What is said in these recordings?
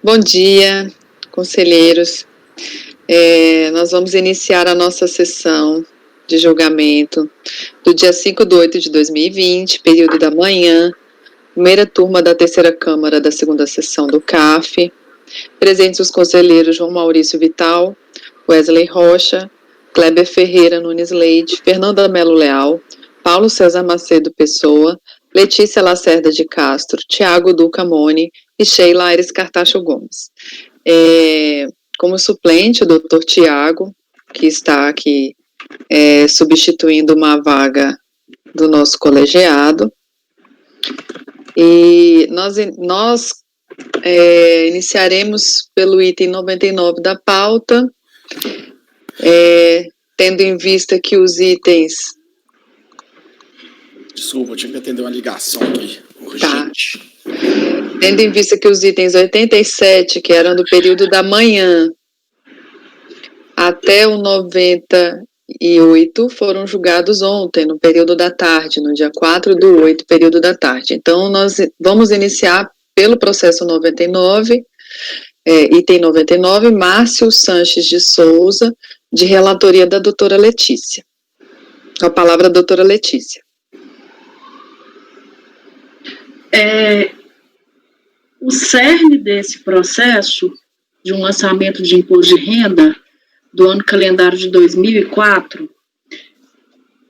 Bom dia, conselheiros. Nós vamos iniciar a nossa sessão de julgamento do dia 5/8 de 2020, período da manhã, primeira turma da terceira Câmara da segunda sessão do CAF. Presentes os conselheiros João Maurício Vital, Wesley Rocha, Kleber Ferreira Nunes Leite, Fernanda Melo Leal, Paulo César Macedo Pessoa, Letícia Lacerda de Castro, Tiago Duca Mone e Sheila Aires Cartacho Gomes. Como suplente, o doutor Tiago, que está aqui substituindo uma vaga do nosso colegiado. E nós iniciaremos pelo item 99 da pauta, tendo em vista que os itens... Desculpa, eu tive que atender uma ligação aqui, urgente. Tá. Tendo em vista que os itens 87, que eram do período da manhã, até o 98, foram julgados ontem, no período da tarde, no dia 4/8, período da tarde. Então, nós vamos iniciar pelo processo 99, item 99, Márcio Sanches de Souza, de relatoria da doutora Letícia. Com a palavra a doutora Letícia. O cerne desse processo de um lançamento de imposto de renda do ano calendário de 2004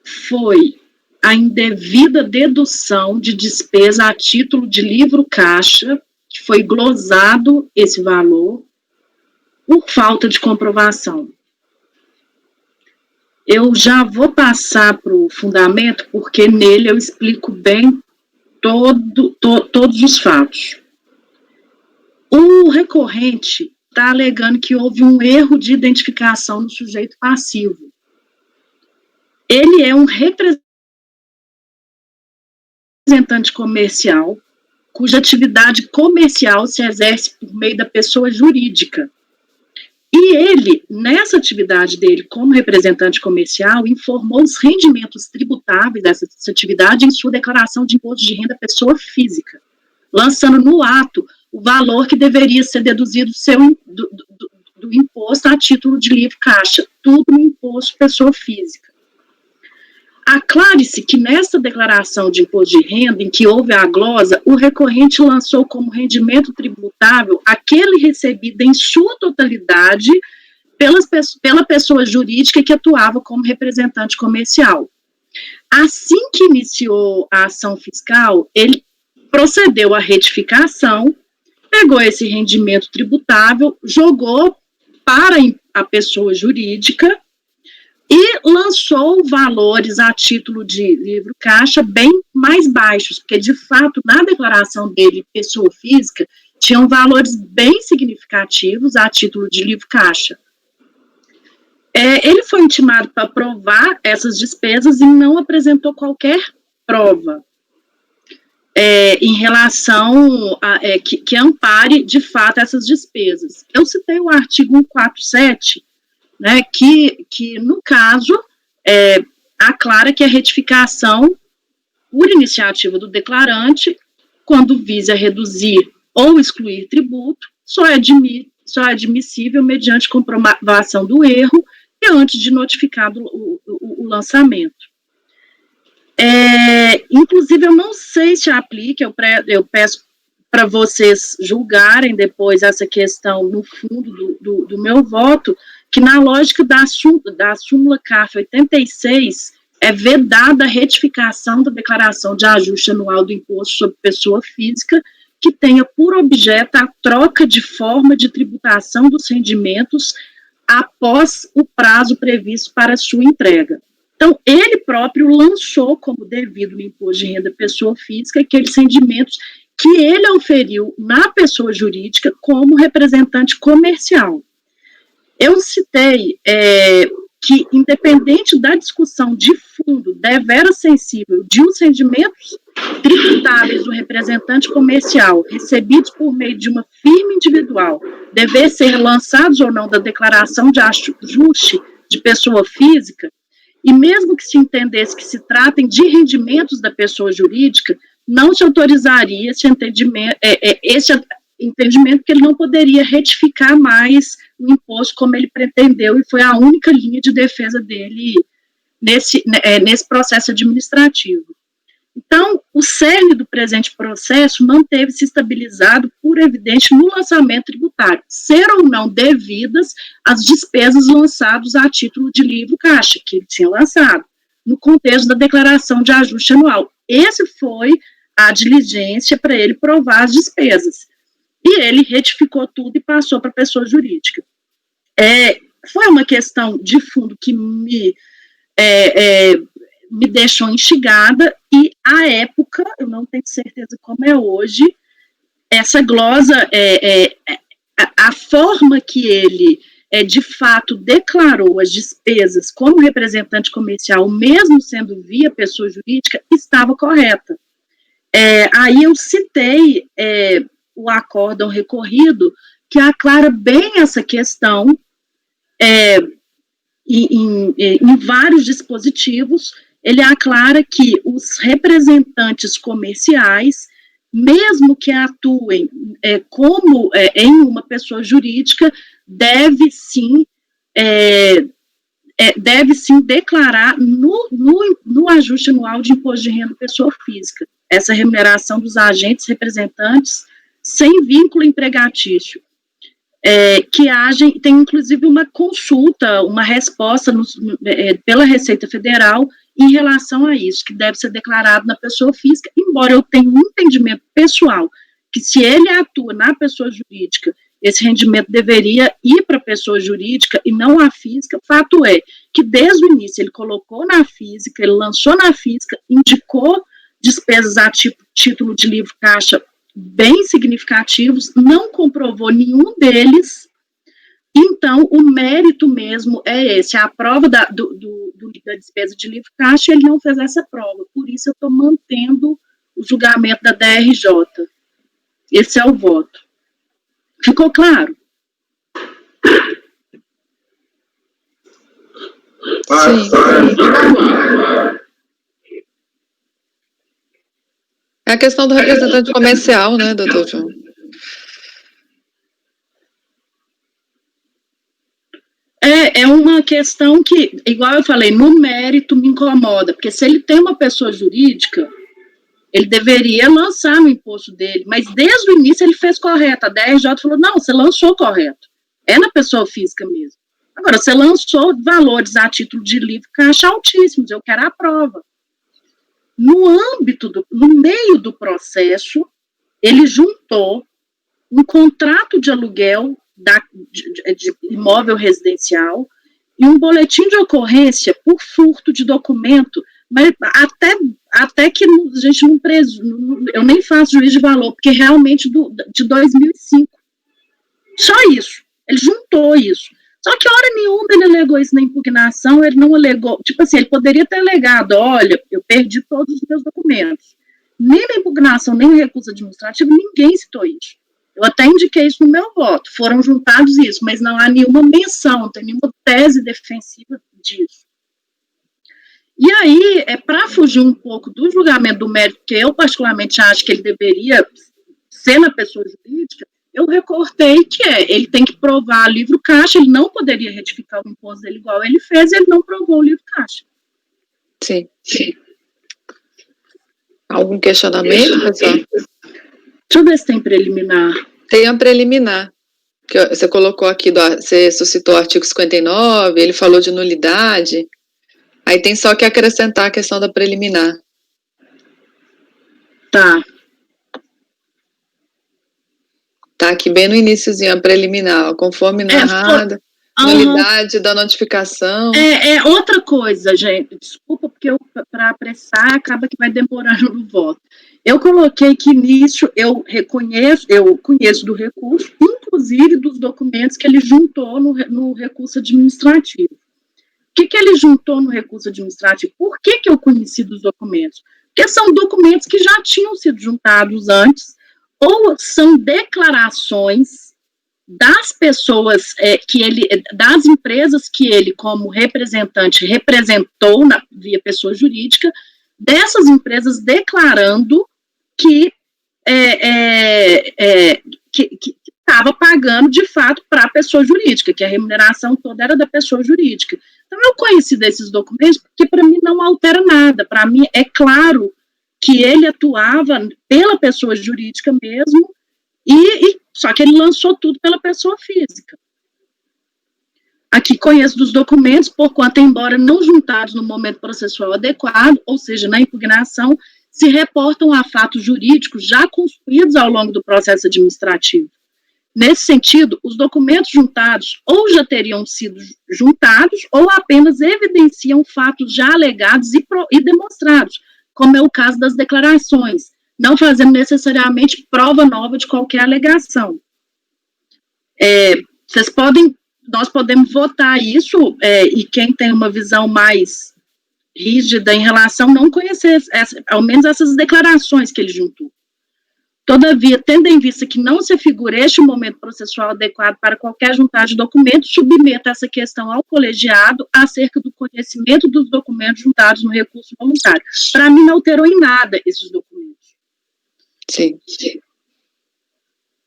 foi a indevida dedução de despesa a título de livro caixa, que foi glosado esse valor por falta de comprovação. Eu já vou passar para o fundamento, porque nele eu explico bem todos os fatos. O recorrente está alegando que houve um erro de identificação no sujeito passivo. Ele é um representante comercial, cuja atividade comercial se exerce por meio da pessoa jurídica. E ele, nessa atividade dele como representante comercial, informou os rendimentos tributáveis dessa atividade em sua declaração de imposto de renda pessoa física, lançando no ato o valor que deveria ser deduzido do imposto a título de livre caixa, tudo no imposto pessoa física. Aclare-se que nessa declaração de imposto de renda, em que houve a glosa, o recorrente lançou como rendimento tributável aquele recebido em sua totalidade pela pessoa jurídica que atuava como representante comercial. Assim que iniciou a ação fiscal, ele procedeu à retificação, pegou esse rendimento tributável, jogou para a pessoa jurídica e lançou valores a título de livro caixa bem mais baixos, porque, de fato, na declaração dele, pessoa física, tinham valores bem significativos a título de livro caixa. Ele foi intimado para provar essas despesas e não apresentou qualquer prova em relação que ampare, de fato, essas despesas. Eu citei o artigo 147, né, que, no caso, aclara que a retificação, por iniciativa do declarante, quando visa reduzir ou excluir tributo, só é admissível mediante comprovação do erro e antes de notificado o lançamento. Inclusive, eu não sei se aplica, eu peço para vocês julgarem depois essa questão no fundo do meu voto, que na lógica da súmula CAF 86, é vedada a retificação da declaração de ajuste anual do imposto sobre pessoa física que tenha por objeto a troca de forma de tributação dos rendimentos após o prazo previsto para sua entrega. Então, ele próprio lançou como devido no imposto de renda pessoa física aqueles rendimentos que ele auferiu na pessoa jurídica como representante comercial. Eu citei que, independente da discussão de fundo devera sensível de os rendimentos tributáveis do representante comercial recebidos por meio de uma firma individual dever ser lançados ou não da declaração de ajuste de pessoa física, e mesmo que se entendesse que se tratem de rendimentos da pessoa jurídica, não se autorizaria esse entendimento que ele não poderia retificar mais o imposto como ele pretendeu, e foi a única linha de defesa dele nesse processo administrativo. Então, o cerne do presente processo manteve-se estabilizado por evidente no lançamento tributário, ser ou não devidas as despesas lançadas a título de livro caixa, que ele tinha lançado, no contexto da declaração de ajuste anual. Esse foi a diligência para ele provar as despesas. E ele retificou tudo e passou para a pessoa jurídica. Foi uma questão de fundo que me deixou instigada, e à época, eu não tenho certeza como é hoje, essa glosa, a forma que ele de fato declarou as despesas como representante comercial, mesmo sendo via pessoa jurídica, estava correta. Aí eu citei o acórdão recorrido, que aclara bem essa questão em vários dispositivos. Ele aclara que os representantes comerciais, mesmo que atuem como em uma pessoa jurídica, deve sim declarar no ajuste anual de imposto de renda pessoa física essa remuneração dos agentes representantes sem vínculo empregatício, que tem inclusive uma consulta, uma resposta pela Receita Federal em relação a isso, que deve ser declarado na pessoa física, embora eu tenha um entendimento pessoal que, se ele atua na pessoa jurídica, esse rendimento deveria ir para a pessoa jurídica e não à física. Fato é que, desde o início, ele colocou na física, ele lançou na física, indicou despesas a título de livro caixa bem significativos, não comprovou nenhum deles. Então, o mérito mesmo é esse, a prova da despesa de livro caixa, ele não fez essa prova, por isso eu estou mantendo o julgamento da DRJ. Esse é o voto. Ficou claro? Sim. É a questão do representante comercial, né, doutor João? É uma questão que, igual eu falei, no mérito me incomoda, porque se ele tem uma pessoa jurídica, ele deveria lançar no imposto dele, mas desde o início ele fez correto. A DRJ falou, não, você lançou correto, é na pessoa física mesmo. Agora, você lançou valores a título de livro caixa altíssimos, eu quero a prova. No meio do processo, ele juntou um contrato de aluguel de imóvel residencial e um boletim de ocorrência por furto de documento, mas até que a gente não eu nem faço juízo de valor, porque realmente de 2005. Só isso. Ele juntou isso. Só que hora nenhuma ele alegou isso na impugnação, ele não alegou, tipo assim, ele poderia ter alegado, olha, eu perdi todos os meus documentos. Nem na impugnação, nem no recurso administrativo, ninguém citou isso. Eu até indiquei isso no meu voto, foram juntados isso, mas não há nenhuma menção, não tem nenhuma tese defensiva disso. E aí, para fugir um pouco do julgamento do mérito, que eu particularmente acho que ele deveria ser na pessoa jurídica, eu recortei que ele tem que provar livro caixa, ele não poderia retificar o imposto dele igual ele fez, ele não provou o livro caixa. Sim. Algum questionamento, pessoal? Deixa eu ver se tem preliminar. Tem a preliminar. Que você colocou aqui, você suscitou o artigo 59, ele falou de nulidade. Aí tem só que acrescentar a questão da preliminar. Tá. Tá aqui bem no iniciozinho, a preliminar, conforme narrada, nulidade da notificação. Outra coisa, gente, desculpa, porque para apressar, acaba que vai demorando no voto. Eu coloquei que nisso eu conheço do recurso, inclusive dos documentos que ele juntou no recurso administrativo. O que ele juntou no recurso administrativo? Por que eu conheci dos documentos? Porque são documentos que já tinham sido juntados antes, ou são declarações das pessoas das empresas que ele, como representante, representou via pessoa jurídica, dessas empresas declarando que que estava pagando, de fato, para a pessoa jurídica, que a remuneração toda era da pessoa jurídica. Então, eu conheci desses documentos, porque para mim não altera nada. Para mim, é claro que ele atuava pela pessoa jurídica mesmo, só que ele lançou tudo pela pessoa física. Aqui conheço dos documentos, porquanto, embora não juntados no momento processual adequado, ou seja, na impugnação, se reportam a fatos jurídicos já construídos ao longo do processo administrativo. Nesse sentido, os documentos juntados ou já teriam sido juntados ou apenas evidenciam fatos já alegados e demonstrados, como é o caso das declarações, não fazendo necessariamente prova nova de qualquer alegação. Nós podemos votar isso, e quem tem uma visão mais rígida em relação a não conhecer, ao menos essas declarações que ele juntou. Todavia, tendo em vista que não se afigura este momento processual adequado para qualquer juntagem de documentos, submeta essa questão ao colegiado acerca do conhecimento dos documentos juntados no recurso voluntário. Para mim, não alterou em nada esses documentos. Sim.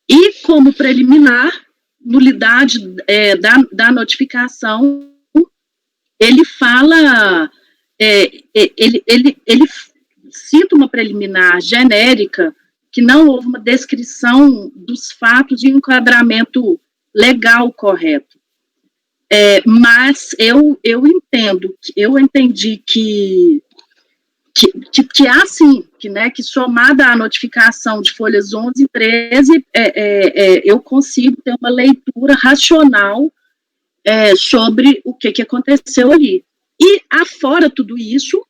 E, como preliminar, nulidade da notificação, ele fala, ele cita uma preliminar genérica, que não houve uma descrição dos fatos e um enquadramento legal correto. Mas eu entendi que há sim, que somada à notificação de folhas 11 e 13, eu consigo ter uma leitura racional sobre o que aconteceu ali. E, afora tudo isso,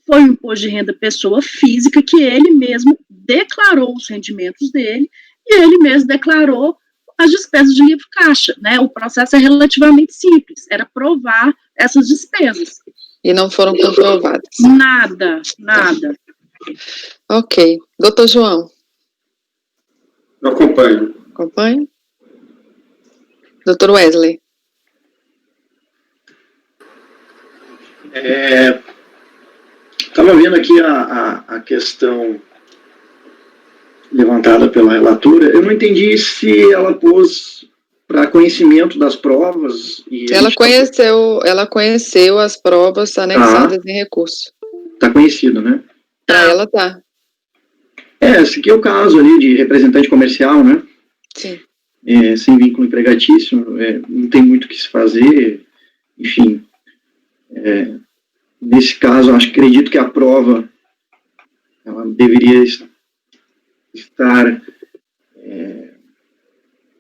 foi um imposto de renda pessoa física que ele mesmo declarou os rendimentos dele e ele mesmo declarou as despesas de livre caixa, né? O processo é relativamente simples, era provar essas despesas. E não foram comprovadas? Nada. Ok. Doutor João? Eu acompanho. Acompanho? Doutor Wesley? Estava vendo aqui a questão levantada pela relatora. Eu não entendi se ela pôs para conhecimento das provas. Ela conheceu as provas anexadas em recurso. Está conhecido, né? Para ela tá. Esse aqui é o caso ali de representante comercial, né? Sim. Sem vínculo empregatício, não tem muito o que se fazer, enfim. Nesse caso, acredito que a prova ela deveria estar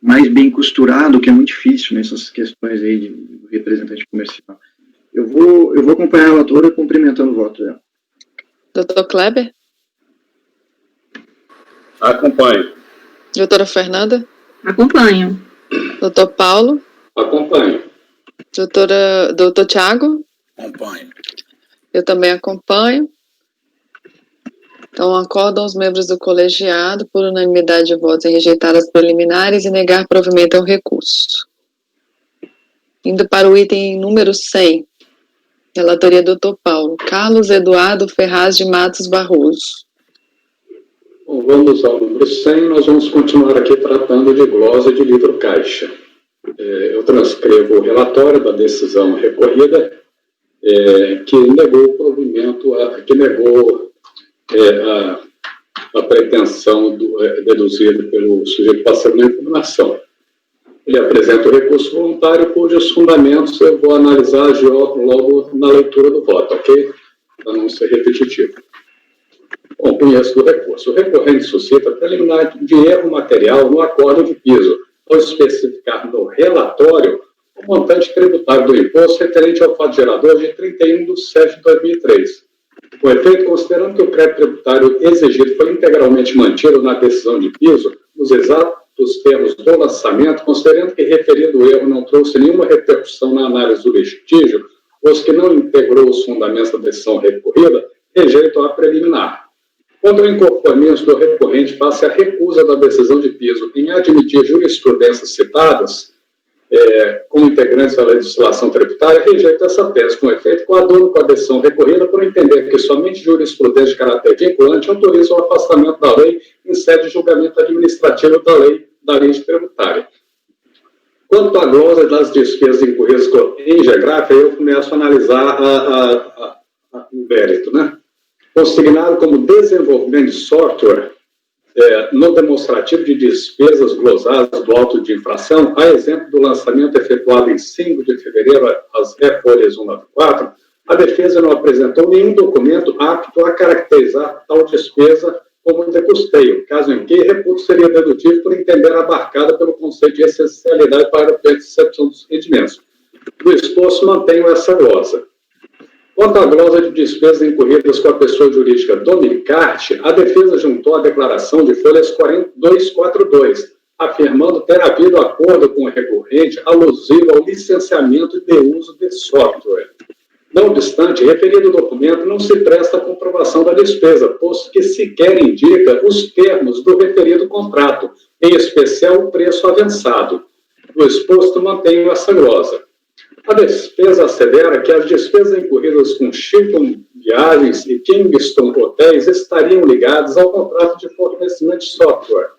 mais bem costurada, o que é muito difícil nessas questões aí de representante comercial. Eu vou acompanhar a relatora cumprimentando o voto dela. Doutor Kleber? Acompanho. Doutora Fernanda? Acompanho. Doutor Paulo? Acompanho. Doutor Tiago? Acompanho. Eu também acompanho. Então, acordam os membros do colegiado, por unanimidade de votos, em rejeitar as preliminares e negar provimento ao recurso. Indo para o item número 100, relatoria do Dr. Paulo. Carlos Eduardo Ferraz de Matos Barroso. Bom, vamos ao número 100, nós vamos continuar aqui tratando de glosa de livro caixa. Eu transcrevo o relatório da decisão recorrida, que negou o provimento, que negou a pretensão deduzida pelo sujeito passando na impugnação. Ele apresenta o recurso voluntário, cujos fundamentos eu vou analisar logo na leitura do voto, ok? Para não ser repetitivo. Bom, conheço do recurso. O recorrente suscita preliminar de erro material no acordo de piso, ao especificar no relatório o montante tributário do imposto referente ao fato gerador de 31/7/2003. Com efeito, considerando que o crédito tributário exigido foi integralmente mantido na decisão de piso, nos exatos termos do lançamento, considerando que referido erro não trouxe nenhuma repercussão na análise do litígio, os que não integrou os fundamentos da decisão recorrida, rejeitam a preliminar. Quanto ao inconformismo do recorrente face à recusa da decisão de piso em admitir jurisprudências citadas, como integrantes da legislação tributária, rejeita essa tese, com efeito, coaduno com a decisão recorrida por entender que somente jurisprudência de caráter vinculante autoriza o afastamento da lei em sede de julgamento administrativo da lei da lei tributária. Quanto à glosa das despesas incorridas em GEGRAF, aí eu começo a analisar o mérito, né? Consignado como desenvolvimento de software no demonstrativo de despesas glosadas do auto de infração, a exemplo do lançamento efetuado em 5 de fevereiro, às folhas 194, a defesa não apresentou nenhum documento apto a caracterizar tal despesa como de custeio, caso em que reputo seria dedutivo por entender abarcada pelo conceito de essencialidade para a percepção dos rendimentos. No exposto, mantenho essa glosa. Quanto à glosa de despesas incorridas com a pessoa jurídica Dominicarte, a defesa juntou a declaração de folhas 242, afirmando ter havido acordo com o recorrente alusivo ao licenciamento de uso de software. Não obstante, referido documento não se presta à comprovação da despesa, posto que sequer indica os termos do referido contrato, em especial o preço avançado. No exposto, mantenho essa glosa. A despesa assevera que as despesas incorridas com Chilton Viagens e Kingston Hotéis estariam ligadas ao contrato de fornecimento de software,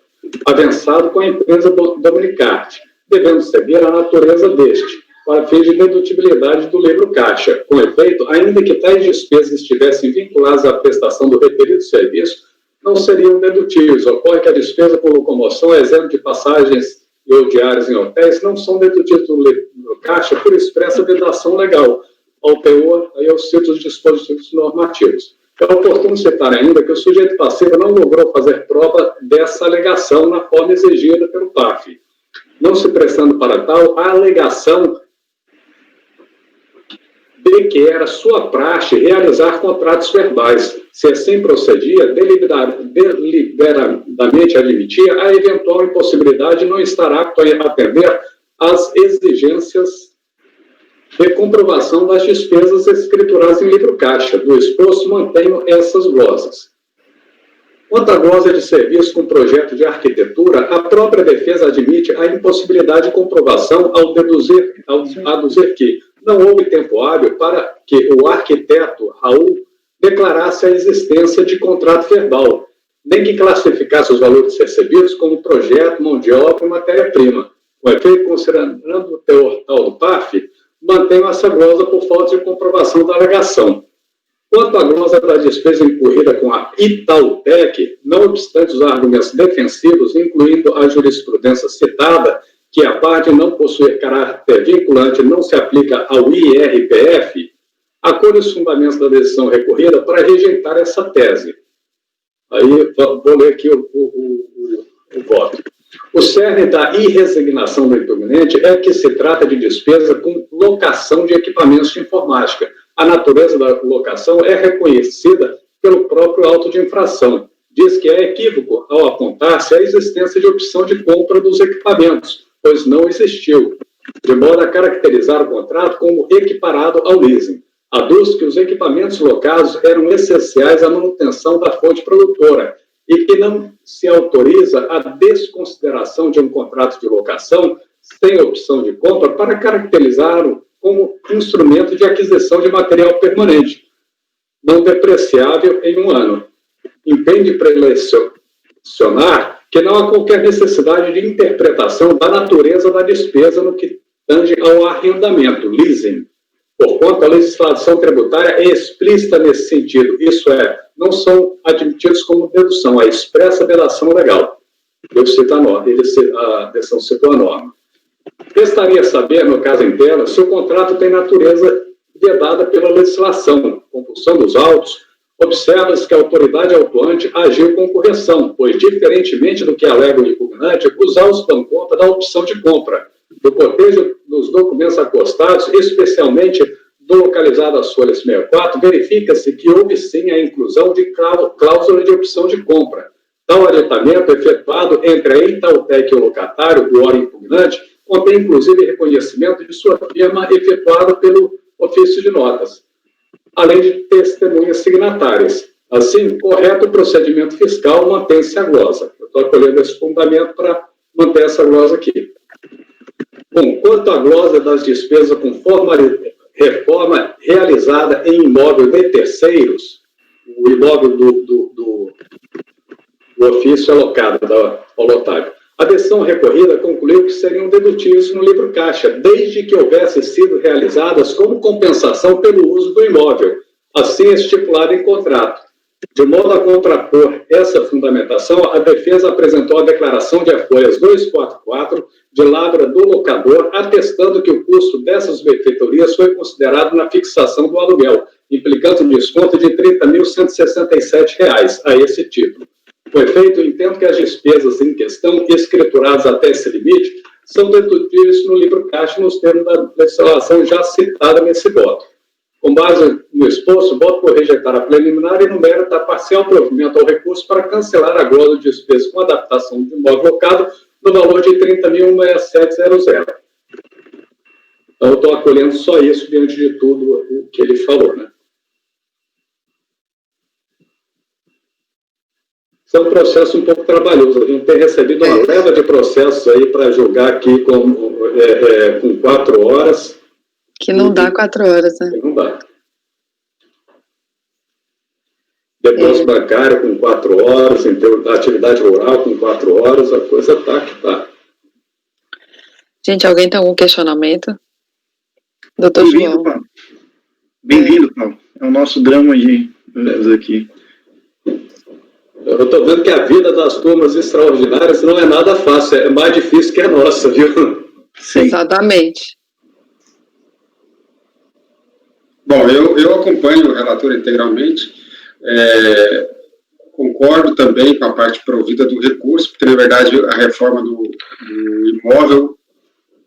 avançado com a empresa Dominicarte, devendo seguir a natureza deste, para fins de dedutibilidade do livro caixa. Com efeito, ainda que tais despesas estivessem vinculadas à prestação do referido serviço, não seriam dedutíveis. Ocorre que a despesa por locomoção, exemplo de passagens ou diárias em hotéis, não são dedutíveis do livro caixa por expressa vedação legal, ao teor e aos cito dispositivos normativos. É oportuno citar ainda que o sujeito passivo não logrou fazer prova dessa alegação na forma exigida pelo PAF. Não se prestando para tal, a alegação de que era sua praxe realizar contratos verbais. Se assim procedia, deliberadamente admitia a eventual impossibilidade de não estar apto a atender às exigências de comprovação das despesas escrituradas em livro caixa. Do exposto, mantenho essas glosas. Quanto à glosa de serviço com projeto de arquitetura, a própria defesa admite a impossibilidade de comprovação ao aduzir que não houve tempo hábil para que o arquiteto Raul declarasse a existência de contrato verbal, nem que classificasse os valores recebidos como projeto, mão de obra e matéria-prima. Com efeito, considerando o teor tal do PAF, mantenho essa glosa por falta de comprovação da alegação. Quanto à glosa da despesa incorrida com a Itautec, não obstante os argumentos defensivos, incluindo a jurisprudência citada, que a parte não possuir caráter vinculante não se aplica ao IRPF, acolho os fundamentos da decisão recorrida para rejeitar essa tese. Aí, vou ler aqui o voto. O cerne da irresignação do impugnante é que se trata de despesa com locação de equipamentos de informática. A natureza da locação é reconhecida pelo próprio auto de infração. Diz que é equívoco ao apontar-se a existência de opção de compra dos equipamentos, pois não existiu, de modo a caracterizar o contrato como equiparado ao leasing. Aduz que os equipamentos locados eram essenciais à manutenção da fonte produtora e que não se autoriza a desconsideração de um contrato de locação sem opção de compra para caracterizá-lo como instrumento de aquisição de material permanente, não depreciável em um ano. Entende prelecionar que não há qualquer necessidade de interpretação da natureza da despesa no que tange ao arrendamento, leasing, porquanto a legislação tributária é explícita nesse sentido, isso é, não são admitidos como dedução, a expressa vedação legal. Eu cito a norma, a decisão citou a norma. Restaria saber, no caso em tela, se o contrato tem natureza vedada pela legislação, compulsão dos autos. Observa-se que a autoridade autuante agiu com correção, pois, diferentemente do que alega o impugnante, os autos dão conta da opção de compra, do cotejo dos documentos acostados, especialmente do localizado às folhas 64, verifica-se que houve sim a inclusão de cláusula de opção de compra. Tal aditamento efetuado entre a Itautec e o locatário, do órgão impugnante, contém inclusive reconhecimento de sua firma efetuado pelo ofício de notas, além de testemunhas signatárias. Assim, correto o procedimento fiscal, mantém-se a glosa. Eu estou acolhendo esse fundamento para manter essa glosa aqui. Bom, quanto à glosa das despesas com reforma realizada em imóvel de terceiros, o imóvel do ofício alocado ao lotário. A decisão recorrida concluiu que seriam dedutíveis no livro caixa, desde que houvessem sido realizadas como compensação pelo uso do imóvel, assim estipulado em contrato. De modo a contrapor essa fundamentação, a defesa apresentou a declaração de folhas 244 de lavra do locador, atestando que o custo dessas benfeitorias foi considerado na fixação do aluguel, implicando um desconto de R$ 30.167 a esse título. Com efeito, entendo que as despesas em questão, escrituradas até esse limite, são dedutíveis no livro caixa nos termos da legislação já citada nesse voto. Com base no exposto, voto por rejeitar a preliminar e no mérito da parcial provimento ao recurso para cancelar a glosa de despesa com adaptação de imóvel locado no valor de R$ 30.167,00. Então, eu estou acolhendo só isso diante de tudo o que ele falou, né? Isso é um processo um pouco trabalhoso. A gente tem recebido uma leva de processos aí para julgar aqui com 4 horas. Que não dá 4 horas, né? Não dá. Depósito bancário com 4 horas, atividade rural com 4 horas, a coisa tá que tá. Gente, alguém tem algum questionamento? Doutor João. Paulo. Bem-vindo, Paulo. É o nosso drama de aqui. Eu estou vendo que a vida das turmas extraordinárias não é nada fácil, é mais difícil que a nossa, viu? Sim. Exatamente. Bom, eu acompanho o relator integralmente, concordo também com a parte provida do recurso, porque, na verdade, a reforma do imóvel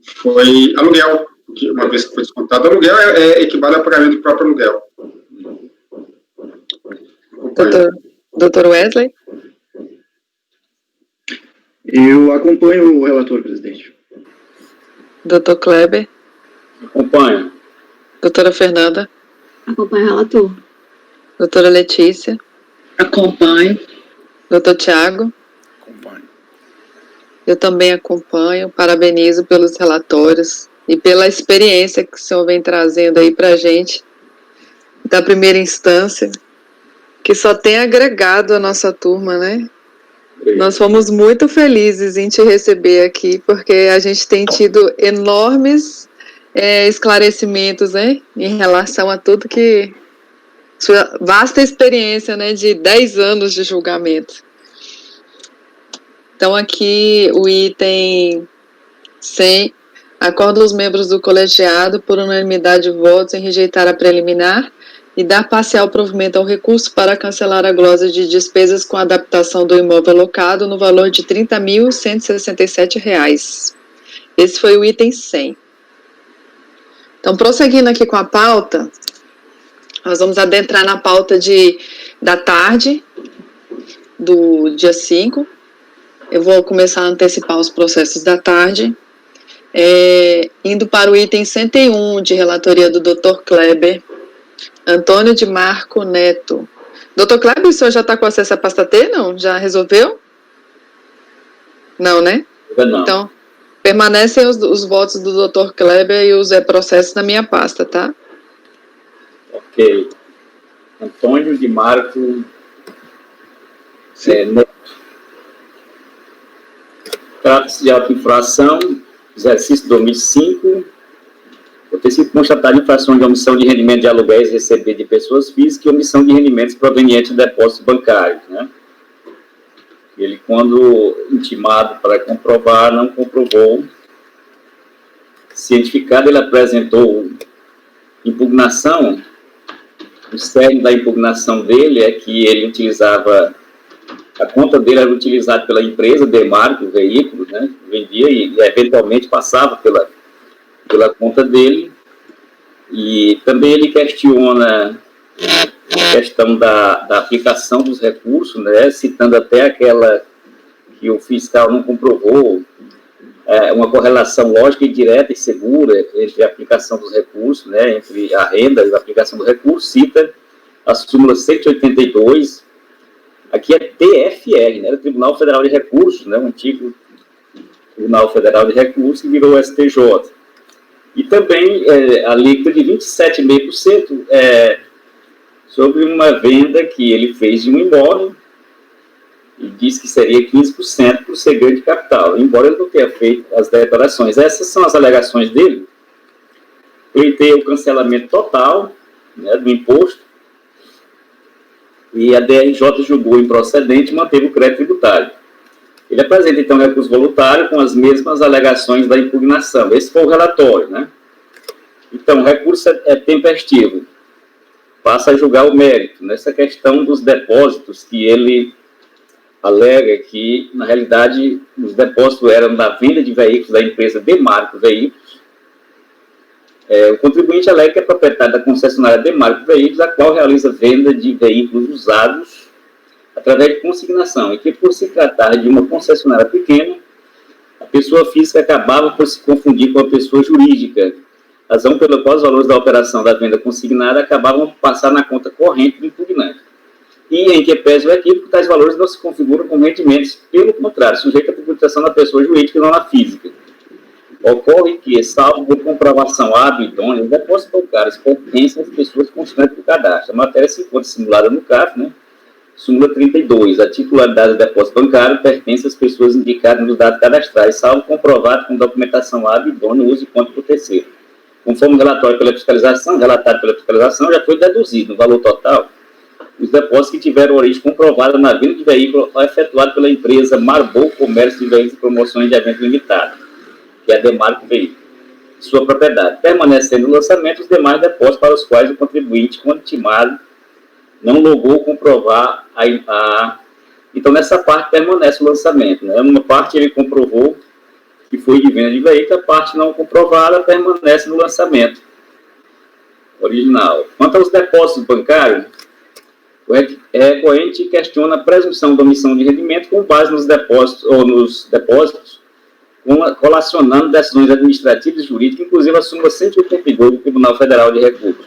foi aluguel, porque uma vez que foi descontado aluguel, equivale ao pagamento do próprio aluguel. Doutor Wesley? Eu acompanho o relator, presidente. Doutor Kleber? Acompanho. Doutora Fernanda? Acompanho o relator. Doutora Letícia? Acompanho. Doutor Tiago? Acompanho. Eu também acompanho, parabenizo pelos relatórios e pela experiência que o senhor vem trazendo aí para a gente, da primeira instância, que só tem agregado a nossa turma, né? Nós fomos muito felizes em te receber aqui, porque a gente tem tido enormes esclarecimentos, né, em relação a tudo que... Sua vasta experiência, né, de 10 anos de julgamento. Então, aqui o item 100, acorda os membros do colegiado por unanimidade de votos em rejeitar a preliminar e dar parcial provimento ao recurso para cancelar a glosa de despesas com adaptação do imóvel locado no valor de R$ 30.167. Esse foi o item 100. Então, prosseguindo aqui com a pauta, nós vamos adentrar na pauta da tarde, do dia 5. Eu vou começar a antecipar os processos da tarde, indo para o item 101, de relatoria do Dr. Kleber, Antônio de Marco Neto. Dr. Kleber, o senhor já está com acesso à pasta T, não? Já resolveu? Não, né? Não. Então, permanecem os votos do Dr. Kleber e os processos na minha pasta, tá? Ok. Antônio de Marco Neto. Trata-se de auto-infração, exercício 2005, por ter sido constatada infração de omissão de rendimento de aluguéis recebidos de pessoas físicas e omissão de rendimentos provenientes de depósitos bancários, né? Ele, quando intimado para comprovar, não comprovou. Cientificado, ele apresentou impugnação. O cerne da impugnação dele é que ele utilizava, a conta dele era utilizada pela empresa Demarco, o veículo, né? Vendia e eventualmente passava pela conta dele. E também ele questiona a questão da aplicação dos recursos, né? Citando até aquela que o fiscal não comprovou, uma correlação lógica e direta e segura entre a aplicação dos recursos, né, entre a renda e a aplicação do recurso. Cita a súmula 182, aqui é TFR, né, Tribunal Federal de Recursos, né, o antigo Tribunal Federal de Recursos, que virou STJ. E também a alíquota de 27,5% sobre uma venda que ele fez de um imóvel, e diz que seria 15% para o segredo de capital, embora ele não tenha feito as declarações. Essas são as alegações dele. Ele tem o cancelamento total, né, do imposto, e a DRJ julgou improcedente e manteve o crédito tributário. Ele apresenta, então, recurso voluntário com as mesmas alegações da impugnação. Esse foi o relatório, né? Então, o recurso é tempestivo. Passa a julgar o mérito nessa questão dos depósitos, que ele alega que, na realidade, os depósitos eram da venda de veículos da empresa Demarco Veículos. O contribuinte alega que é proprietário da concessionária Demarco Veículos, a qual realiza venda de veículos usados através de consignação, e que, por se tratar de uma concessionária pequena, a pessoa física acabava por se confundir com a pessoa jurídica, razão pela qual os valores da operação da venda consignada acabavam por passar na conta corrente do impugnante. E, em que pese o equívoco, tais valores não se configuram como rendimentos, pelo contrário, sujeito à tributação da pessoa jurídica e não na física. Ocorre que, salvo por comprovação hábil e idônea, os depósitos bancários pertencem às pessoas constantes do cadastro. A matéria se encontra simulada no CAF, né? Súmula 32. A titularidade do depósito bancário pertence às pessoas indicadas nos dados cadastrais, salvo comprovado com documentação hábil e idônea, uso e conta por terceiro. Conforme o relatório relatado pela fiscalização, já foi deduzido no valor total os depósitos que tiveram origem comprovada na venda de veículo efetuado pela empresa Marbol Comércio de Veículos e Promoções de Evento Limitado, que é a Demarco Veículos, sua propriedade, permanecendo no lançamento os demais depósitos para os quais o contribuinte, quando intimado, não logrou comprovar Então, nessa parte permanece o lançamento, né? Uma parte ele comprovou que foi de venda de veículo, a parte não comprovada permanece no lançamento original. Quanto aos depósitos bancários, o recorrente questiona a presunção de omissão de rendimento com base nos depósitos, colacionando decisões administrativas e jurídicas, inclusive a súmula 182 do Tribunal Federal de Recursos.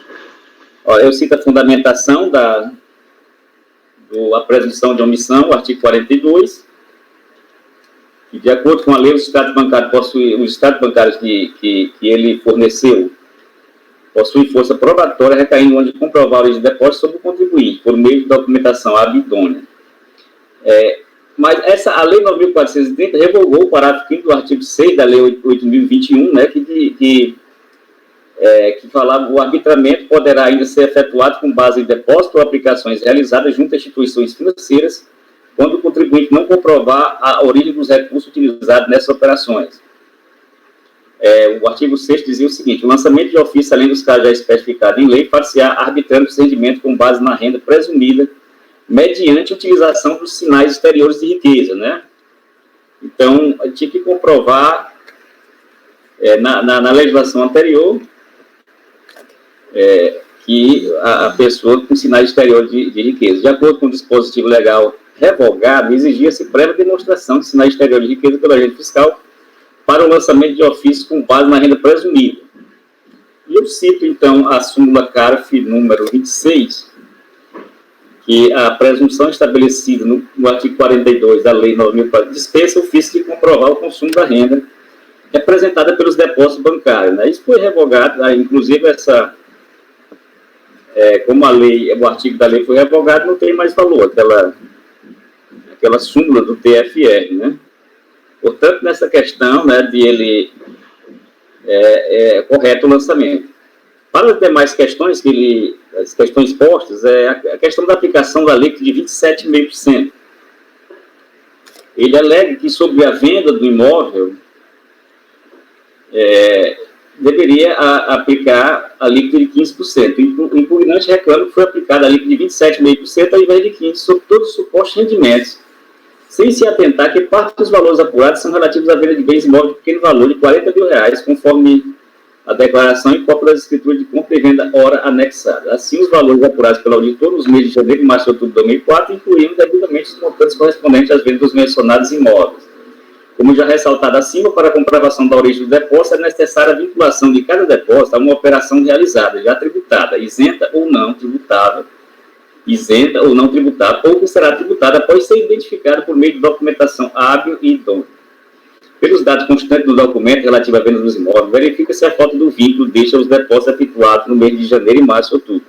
Eu cito a fundamentação da presunção de omissão, o artigo 42, que, de acordo com a lei, os estados bancários que ele forneceu possuem força probatória recaindo onde comprovar a origem de depósito sobre o contribuinte, por meio de documentação hábil e idônea. Mas a Lei 9.430 revogou o parágrafo 5º do artigo 6 da Lei 8.021, né, que falava o arbitramento poderá ainda ser efetuado com base em depósito ou aplicações realizadas junto a instituições financeiras, quando o contribuinte não comprovar a origem dos recursos utilizados nessas operações. O artigo 6 dizia o seguinte: o lançamento de ofício, além dos casos já especificados em lei, far-se-á arbitrando o procedimento com base na renda presumida, mediante utilização dos sinais exteriores de riqueza, né? Então, tinha que comprovar, na legislação anterior, que a pessoa com sinais exteriores de riqueza. De acordo com o dispositivo legal revogado, exigia-se prévia demonstração de sinais exteriores de riqueza pelo agente fiscal para o lançamento de ofício com base na renda presumida. E eu cito, então, a súmula CARF número 26, que a presunção estabelecida no artigo 42 da Lei 9.430 dispensa o ofício de comprovar o consumo da renda representada pelos depósitos bancários, né? Isso foi revogado, inclusive como o artigo da lei foi revogado, não tem mais valor, aquela súmula do TFR, né? Portanto, nessa questão, né, de ele correto o lançamento. Para as demais questões as questões postas, a questão da aplicação da lei de 27,5%. Ele alega que sobre a venda do imóvel deveria aplicar a alíquota de 15%. O impugnante reclama que foi aplicada a alíquota de 27,5% ao invés de 15% sobre todos os supostos rendimentos, sem se atentar que parte dos valores apurados são relativos à venda de bens imóveis de pequeno valor de R$40 mil, conforme a declaração e cópia das escrituras de compra e venda ora anexada. Assim, os valores apurados pelo auditor nos meses de janeiro, março e outubro de 2004 incluíam devidamente os montantes correspondentes às vendas dos mencionados imóveis. Como já ressaltado acima, para a comprovação da origem do depósito, é necessária a vinculação de cada depósito a uma operação realizada, já tributada, isenta ou não tributável, ou que será tributada após ser identificada por meio de documentação hábil e idônea. Pelos dados constantes do documento relativo à venda dos imóveis, verifica-se a falta do vínculo deixa os depósitos efetuados no mês de janeiro, março e outubro.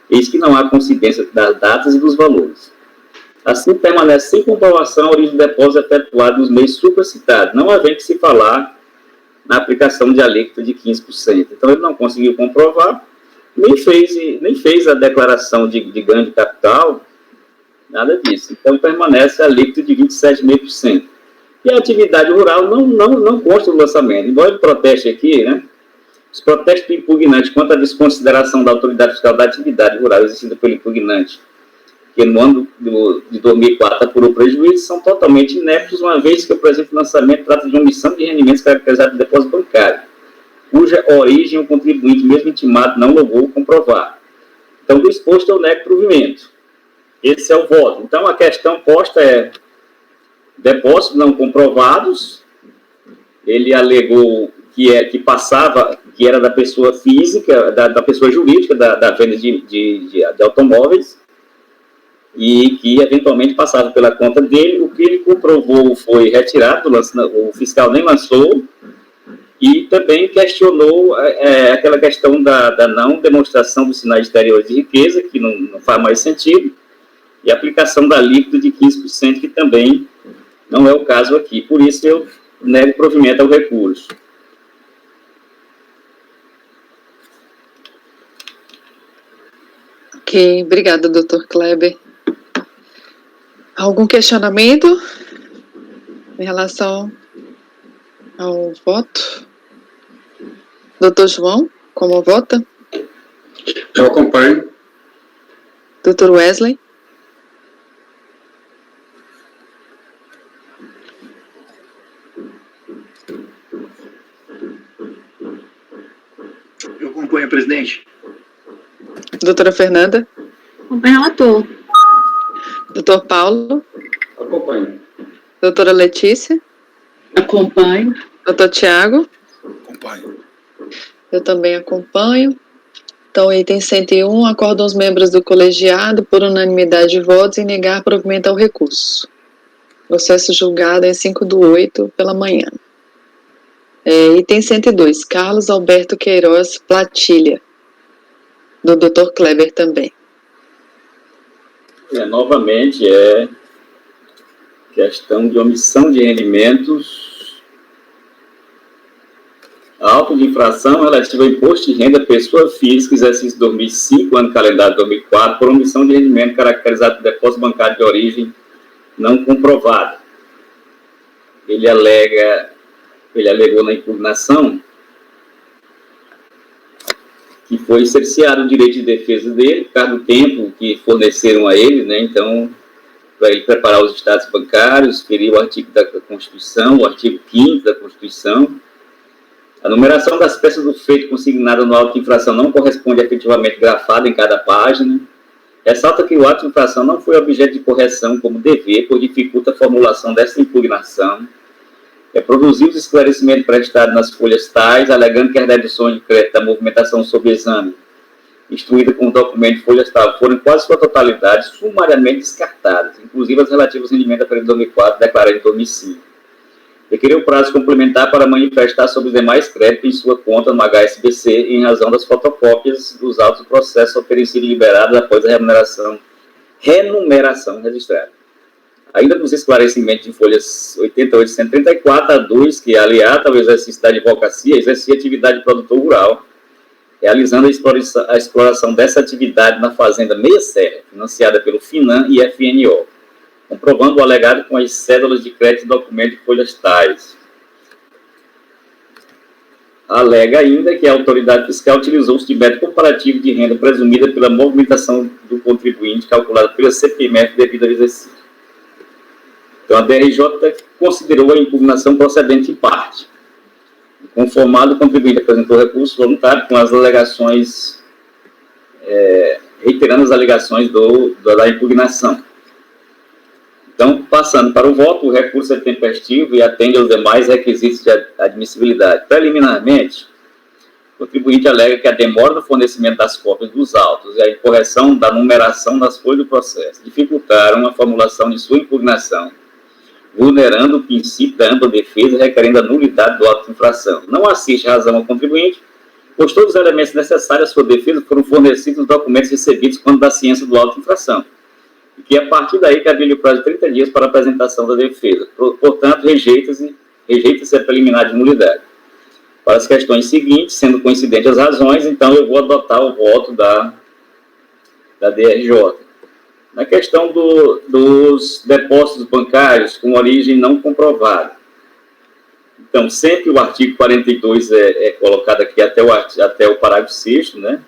Eis que não há coincidência das datas e dos valores. Assim, permanece sem comprovação a origem do depósito efetuado nos meios supracitados, não havendo que se falar na aplicação de alíquota de 15%. Então, ele não conseguiu comprovar, nem fez a declaração de ganho de capital, nada disso. Então, permanece a alíquota de 27,5%. E a atividade rural não consta do lançamento. Embora ele proteste aqui, né, os protestos do impugnante quanto à desconsideração da autoridade fiscal da atividade rural exercida pelo impugnante, que no ano de 2004 apurou prejuízo, são totalmente ineptos, uma vez que o presente lançamento trata de omissão de rendimentos caracterizados de depósito bancário, cuja origem o contribuinte, mesmo intimado, não logrou comprovar. Então, do exposto, eu nego provimento. Esse é o voto. Então, a questão posta é depósitos não comprovados. Ele alegou que passava, que era da pessoa física, da pessoa jurídica, da venda de automóveis, e que eventualmente passava pela conta dele. O que ele comprovou foi retirado, o fiscal nem lançou, e também questionou aquela questão da não demonstração dos sinais exteriores de riqueza, que não faz mais sentido, e a aplicação da alíquota de 15%, que também não é o caso aqui. Por isso, eu nego provimento ao recurso. Ok, obrigada, doutor Kleber. Algum questionamento em relação ao voto? Doutor João, como vota? Eu acompanho. Doutor Wesley? Eu acompanho, presidente. Doutora Fernanda? Acompanho o relator. Doutor Paulo? Acompanho. Doutora Letícia? Acompanho. Doutor Tiago? Acompanho. Eu também acompanho. Então, item 101, acordam os membros do colegiado, por unanimidade de votos, em negar provimento ao recurso. Processo julgado em 5/8 pela manhã. Item 102, Carlos Alberto Queiroz Platilha, do Dr. Kleber também. Novamente, é questão de omissão de rendimentos, auto de infração relativa ao imposto de renda pessoa física, exercício 2005, ano calendário 2004, por omissão de rendimento caracterizado por depósito bancário de origem não comprovada. Ele alegou na impugnação que foi cerceado o direito de defesa dele, por causa do tempo que forneceram a ele, né? Então, para ele preparar os estados bancários, ferir o artigo da Constituição, o artigo 5º da Constituição. A numeração das peças do feito consignada no auto de infração não corresponde efetivamente grafada em cada página. Ressalta que o ato de infração não foi objeto de correção como dever, pois dificulta a formulação dessa impugnação. Produzir os esclarecimentos prestados nas folhas tais, alegando que as deduções de crédito da movimentação sob exame, instruída com o documento de folhas tal, foram em quase sua totalidade sumariamente descartadas, inclusive as relativas ao rendimento da período de 2004, declarado em 2005. Requeriu prazo complementar para manifestar sobre os demais créditos em sua conta no HSBC, em razão das fotocópias dos autos do processo a terem sido liberados após a renumeração registrada. Ainda nos esclarecimentos de folhas 88 e 134, aduz que, aliado ao exercício da advocacia, exercia atividade de produtor rural, realizando a exploração dessa atividade na fazenda Meia Serra, financiada pelo FINAM e FNO, comprovando o alegado com as cédulas de crédito e documento de folhas tais. Alega ainda que a autoridade fiscal utilizou-se de método comparativo de renda presumida pela movimentação do contribuinte, calculada pela CPMF devido ao exercício. Então, a DRJ considerou a impugnação procedente em parte. Conformado, o contribuinte apresentou recurso voluntário com as alegações, reiterando as alegações da impugnação. Então, passando para o voto, o recurso é tempestivo e atende aos demais requisitos de admissibilidade. Preliminarmente, o contribuinte alega que a demora no fornecimento das cópias dos autos e a incorreção da numeração das folhas do processo dificultaram a formulação de sua impugnação, vulnerando o princípio da ampla defesa, requerendo a nulidade do auto de infração. Não assiste razão ao contribuinte, pois todos os elementos necessários à sua defesa foram fornecidos nos documentos recebidos quando da ciência do auto de infração, e que a partir daí cabia o prazo de 30 dias para a apresentação da defesa. Portanto, rejeita-se a preliminar de nulidade. Para as questões seguintes, sendo coincidentes as razões, então eu vou adotar o voto da DRJ. Na questão dos depósitos bancários com origem não comprovada. Então, sempre o artigo 42 é colocado aqui até o parágrafo 6º, né?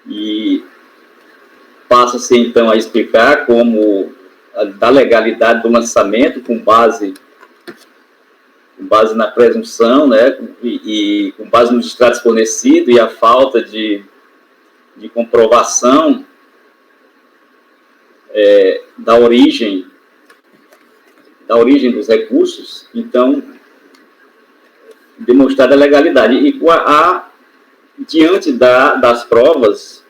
E passa-se, então, a explicar como da legalidade do lançamento com base na presunção, né? E com base nos extratos fornecidos e a falta de comprovação da origem dos recursos, então, demonstrada a legalidade. E diante das provas,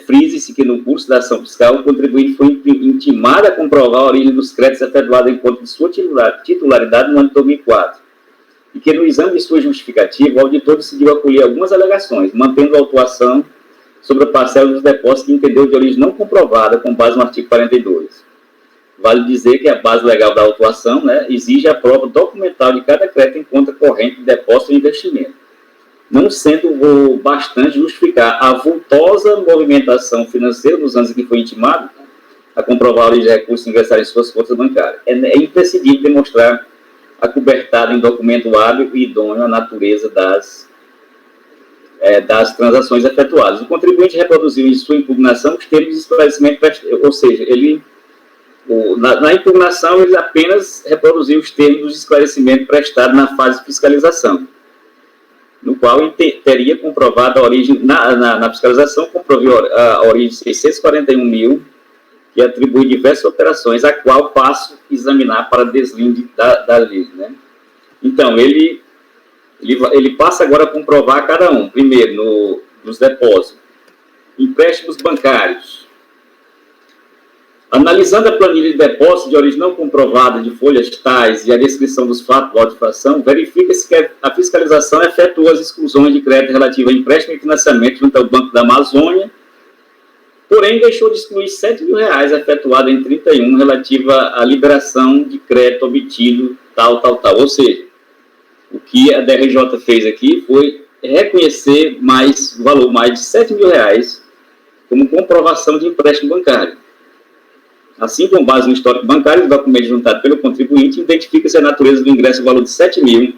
frise-se que no curso da ação fiscal o contribuinte foi intimado a comprovar a origem dos créditos efetuados em conta de sua titularidade no ano de 2004, e que no exame de sua justificativa o auditor decidiu acolher algumas alegações, mantendo a autuação sobre a parcela dos depósitos que entendeu de origem não comprovada com base no artigo 42. Vale dizer que a base legal da autuação, né, exige a prova documental de cada crédito em conta corrente de depósito e investimento, não sendo bastante justificar a vultosa movimentação financeira nos anos em que foi intimado a comprovar a origem de recursos ingressados em suas contas bancárias. É imprescindível demonstrar acobertada em documento hábil e idôneo a natureza das transações efetuadas. O contribuinte reproduziu em sua impugnação os termos de esclarecimento, ou seja, na impugnação ele apenas reproduziu os termos de esclarecimento prestado na fase de fiscalização, no qual ele teria comprovado a origem, na fiscalização, comprovou a origem de 641 mil, que atribui diversas operações, a qual passo a examinar para deslinde da lei, né? Então, ele passa agora a comprovar cada um. Primeiro, nos depósitos. Empréstimos bancários. Analisando a planilha de depósito de origem não comprovada de folhas tais e a descrição dos fatos da audifação, verifica-se que a fiscalização efetuou as exclusões de crédito relativo a empréstimo e financiamento junto ao Banco da Amazônia, porém deixou de excluir R$7 mil efetuado em 31, relativa à liberação de crédito obtido, tal. Ou seja, o que a DRJ fez aqui foi reconhecer o valor mais de R$7 mil como comprovação de empréstimo bancário. Assim, com base no histórico bancário, o documento juntado pelo contribuinte identifica-se a natureza do ingresso, o valor de R$7 mil,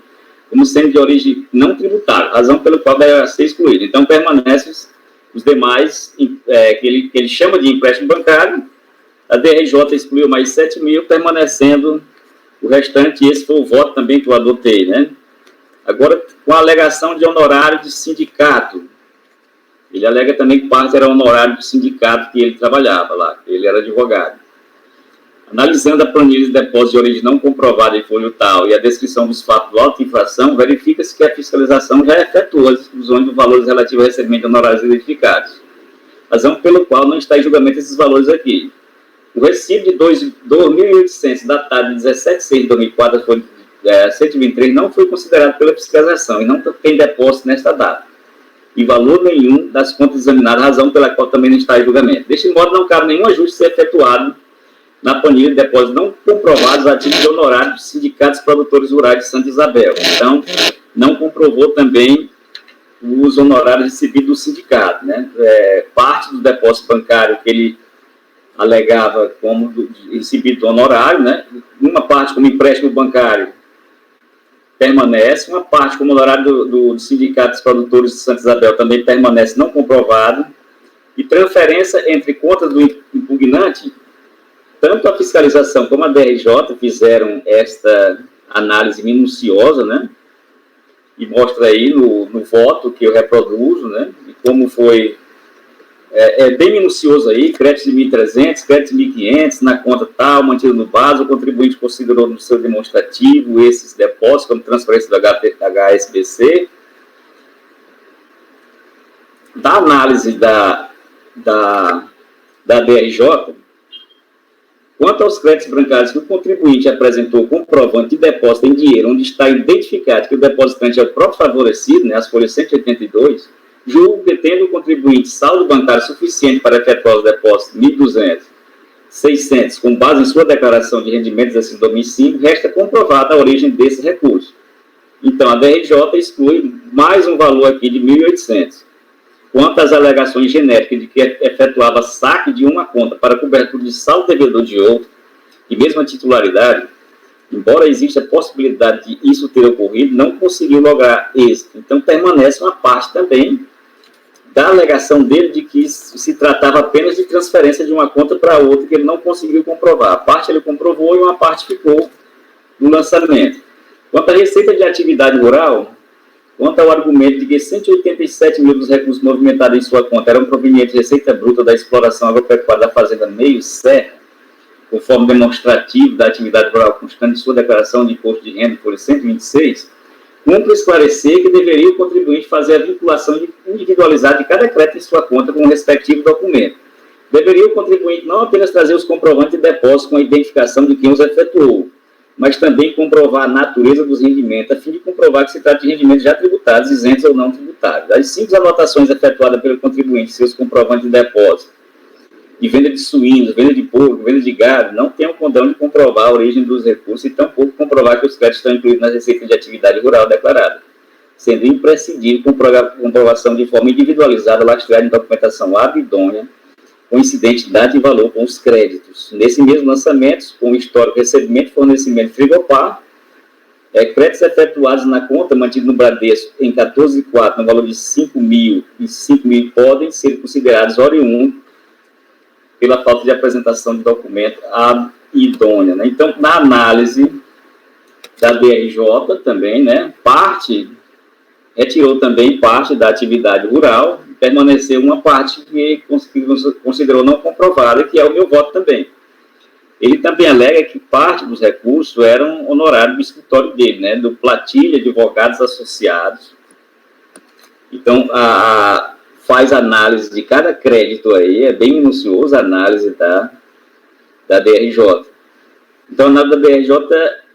como sendo de origem não tributária, razão pela qual deve ser excluído. Então, permanecem os demais, que ele chama de empréstimo bancário. A DRJ excluiu mais R$7 mil, permanecendo o restante. Esse foi o voto também que eu adotei, né? Agora, com a alegação de honorário de sindicato. Ele alega também que parte era honorário do sindicato que ele trabalhava lá, ele era advogado. Analisando a planilha de depósito de origem não comprovada em folha tal e a descrição dos fatos do auto de infração, verifica-se que a fiscalização já efetuou as exclusões dos valores relativos ao recebimento de honorários identificados, razão pelo qual não está em julgamento esses valores aqui. O recibo de 2.800, datado de 17/6/2004, foi 123, não foi considerado pela fiscalização e não tem depósito nesta data, e valor nenhum das contas examinadas, razão pela qual também não está em julgamento. Deste modo, não cabe nenhum ajuste ser efetuado na planilha de depósitos não comprovados a título de honorário dos sindicatos produtores rurais de Santa Isabel. Então, não comprovou também os honorários recebidos do sindicato, né? Parte do depósito bancário que ele alegava como recebido do honorário, né? Uma parte como empréstimo bancário permanece, uma parte como honorário do sindicato dos produtores de Santa Isabel também permanece não comprovado, e transferência entre contas do impugnante. Tanto a fiscalização como a DRJ fizeram esta análise minuciosa, né? E mostra aí no voto que eu reproduzo, né? E como foi bem minucioso aí, crédito de 1.300, crédito de 1.500, na conta tal, mantido no base, o contribuinte considerou no seu demonstrativo esses depósitos como transferência do HSBC. Da análise da DRJ, quanto aos créditos bancários que o contribuinte apresentou comprovante de depósito em dinheiro, onde está identificado que o depositante é o próprio favorecido, né, as folhas 182, julgo que, tendo o contribuinte saldo bancário suficiente para efetuar os depósitos 1.200, 600, com base em sua declaração de rendimentos assim 2005, resta comprovada a origem desse recurso. Então, a DRJ exclui mais um valor aqui de 1.800. Quanto às alegações genéricas de que efetuava saque de uma conta para cobertura de saldo devedor de outra, e mesmo a titularidade, embora exista a possibilidade de isso ter ocorrido, não conseguiu lograr êxito. Então, permanece uma parte também da alegação dele de que se tratava apenas de transferência de uma conta para outra, que ele não conseguiu comprovar. A parte ele comprovou e uma parte ficou no lançamento. Quanto à receita de atividade rural, quanto ao argumento de que 187 mil dos recursos movimentados em sua conta eram provenientes de receita bruta da exploração agropecuária da fazenda Meio Serra, conforme demonstrativo da atividade rural constante de sua declaração de imposto de renda, folha 126, cumpre esclarecer que deveria o contribuinte fazer a vinculação individualizada de cada crédito em sua conta com o respectivo documento. Deveria o contribuinte não apenas trazer os comprovantes de depósito com a identificação de quem os efetuou, mas também comprovar a natureza dos rendimentos, a fim de comprovar que se trata de rendimentos já tributados, isentos ou não tributados. As simples anotações efetuadas pelo contribuinte, seus comprovantes de depósito, de venda de suínos, venda de porco, venda de gado, não tem o condão de comprovar a origem dos recursos e tampouco comprovar que os créditos estão incluídos na receita de atividade rural declarada, sendo imprescindível comprovação de forma individualizada, lastreada em documentação hábil e idônea, coincidente data e valor com os créditos. Nesse mesmo lançamento, com o histórico recebimento e fornecimento de frigopar, créditos efetuados na conta mantido no Bradesco em 14,4 no valor de 5 mil e 5 mil podem ser considerados oriundos pela falta de apresentação de documento idônea. Né? Então, na análise da DRJ também, né, retirou também parte da atividade rural, permaneceu uma parte que considerou não comprovada, que é o meu voto também. Ele também alega que parte dos recursos eram honorários do escritório dele, né, do Platilha Advogados Associados. Então, faz análise de cada crédito aí, é bem minuciosa a análise da DRJ. Então, a análise da DRJ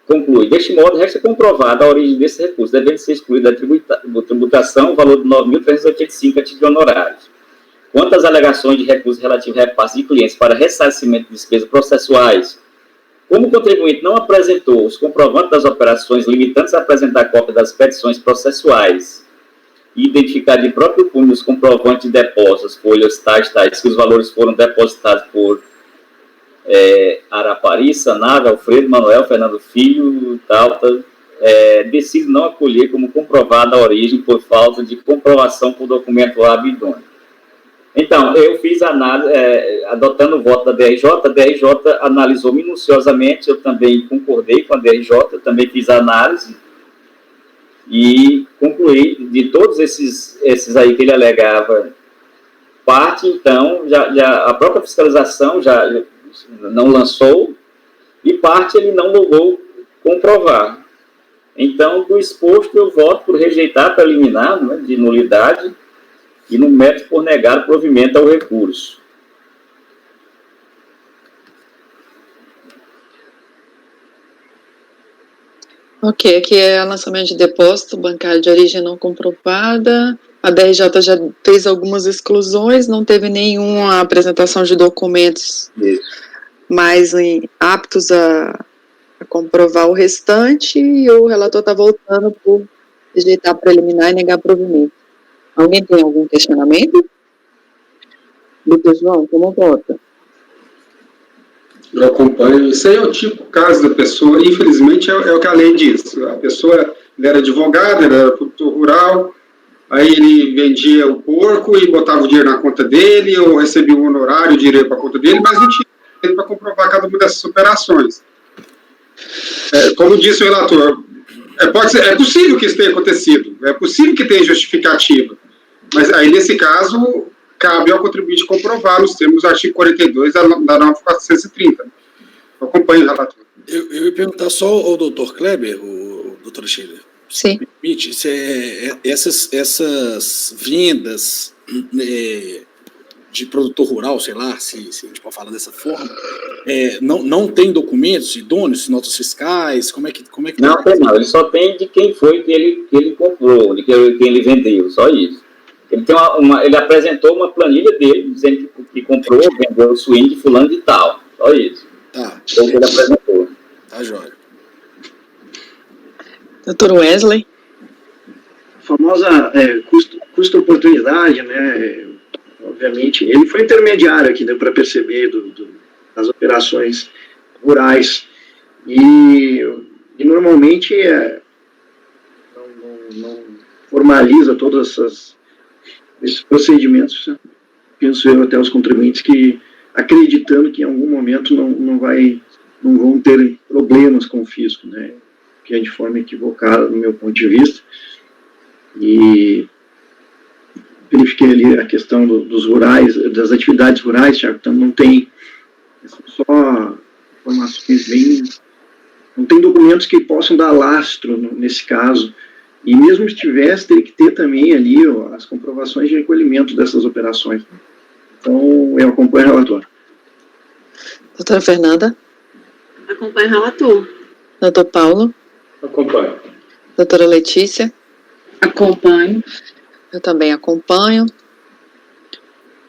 conclui: deste modo, resta comprovada a origem desse recurso, devendo ser excluída da tributação o valor de 9.385 a título de honorários. Quanto às alegações de recursos relativos a repasse de clientes para ressarcimento de despesas processuais, como o contribuinte não apresentou os comprovantes das operações, limitando-se a apresentar cópia das petições processuais e identificar de próprio punho os comprovantes de depósitos, folhas tais, que os valores foram depositados por Arapari, Sanave, Alfredo, Manuel, Fernando Filho, decide não acolher como comprovada a origem por falta de comprovação por documento hábil e idôneo. Então, eu fiz a análise, adotando o voto da DRJ, a DRJ analisou minuciosamente, eu também concordei com a DRJ, eu também fiz a análise e concluí de todos esses aí que ele alegava parte, então, a própria fiscalização já não lançou, e parte ele não logrou comprovar. Então, do exposto, eu voto por rejeitar a preliminar, né, de nulidade, e no mérito por negar o provimento ao recurso. Ok, aqui é lançamento de depósito bancário de origem não comprovada. A DRJ já fez algumas exclusões, não teve nenhuma apresentação de documentos mais aptos a comprovar o restante, e o relator está voltando por rejeitar a preliminar e negar provimento. Alguém tem algum questionamento? Doutor João, como vota? Eu acompanho. Isso aí é o tipo caso da pessoa, infelizmente é o que a lei diz. A pessoa, ele era advogado, ele era produtor rural, aí ele vendia o porco e botava o dinheiro na conta dele, ou recebia um honorário, o dinheiro para a conta dele, mas não tinha dinheiro para comprovar cada uma dessas operações. Como disse o relator, é possível que isso tenha acontecido, é possível que tenha justificativa, mas aí, nesse caso, cabe ao contribuinte comprovar nos termos do artigo 42 da norma 430. Eu acompanho o relator. Eu ia perguntar só ao doutor Kleber, o doutor Sheila. Sim. Permite, essas vendas de produtor rural, sei lá, se a gente pode falar dessa forma, não tem documentos idôneos, notas fiscais, como é que Não tem, não. Ele só tem de quem foi que ele comprou, de quem ele vendeu, só isso. Ele apresentou uma planilha dele, dizendo que comprou, vendeu o swing de fulano de tal. Só isso. Tá. Foi o que ele apresentou. Tá, jóia. Doutor Wesley? A famosa custo-oportunidade, né? Obviamente, ele foi intermediário aqui, deu para perceber, das operações rurais. E normalmente não formaliza todos esses procedimentos, penso eu, até os contribuintes que, acreditando que em algum momento não vão ter problemas com o fisco, né? Que é de forma equivocada, do meu ponto de vista. E verifiquei ali a questão dos rurais, das atividades rurais, Thiago, então não tem só informações bem... Não tem documentos que possam dar lastro nesse caso. E mesmo se tivesse, teria que ter também ali as comprovações de recolhimento dessas operações. Então, eu acompanho o relator. Doutora Fernanda? Acompanho o relator. Doutor Paulo? Acompanho. Doutora Letícia? Acompanho. Eu também acompanho.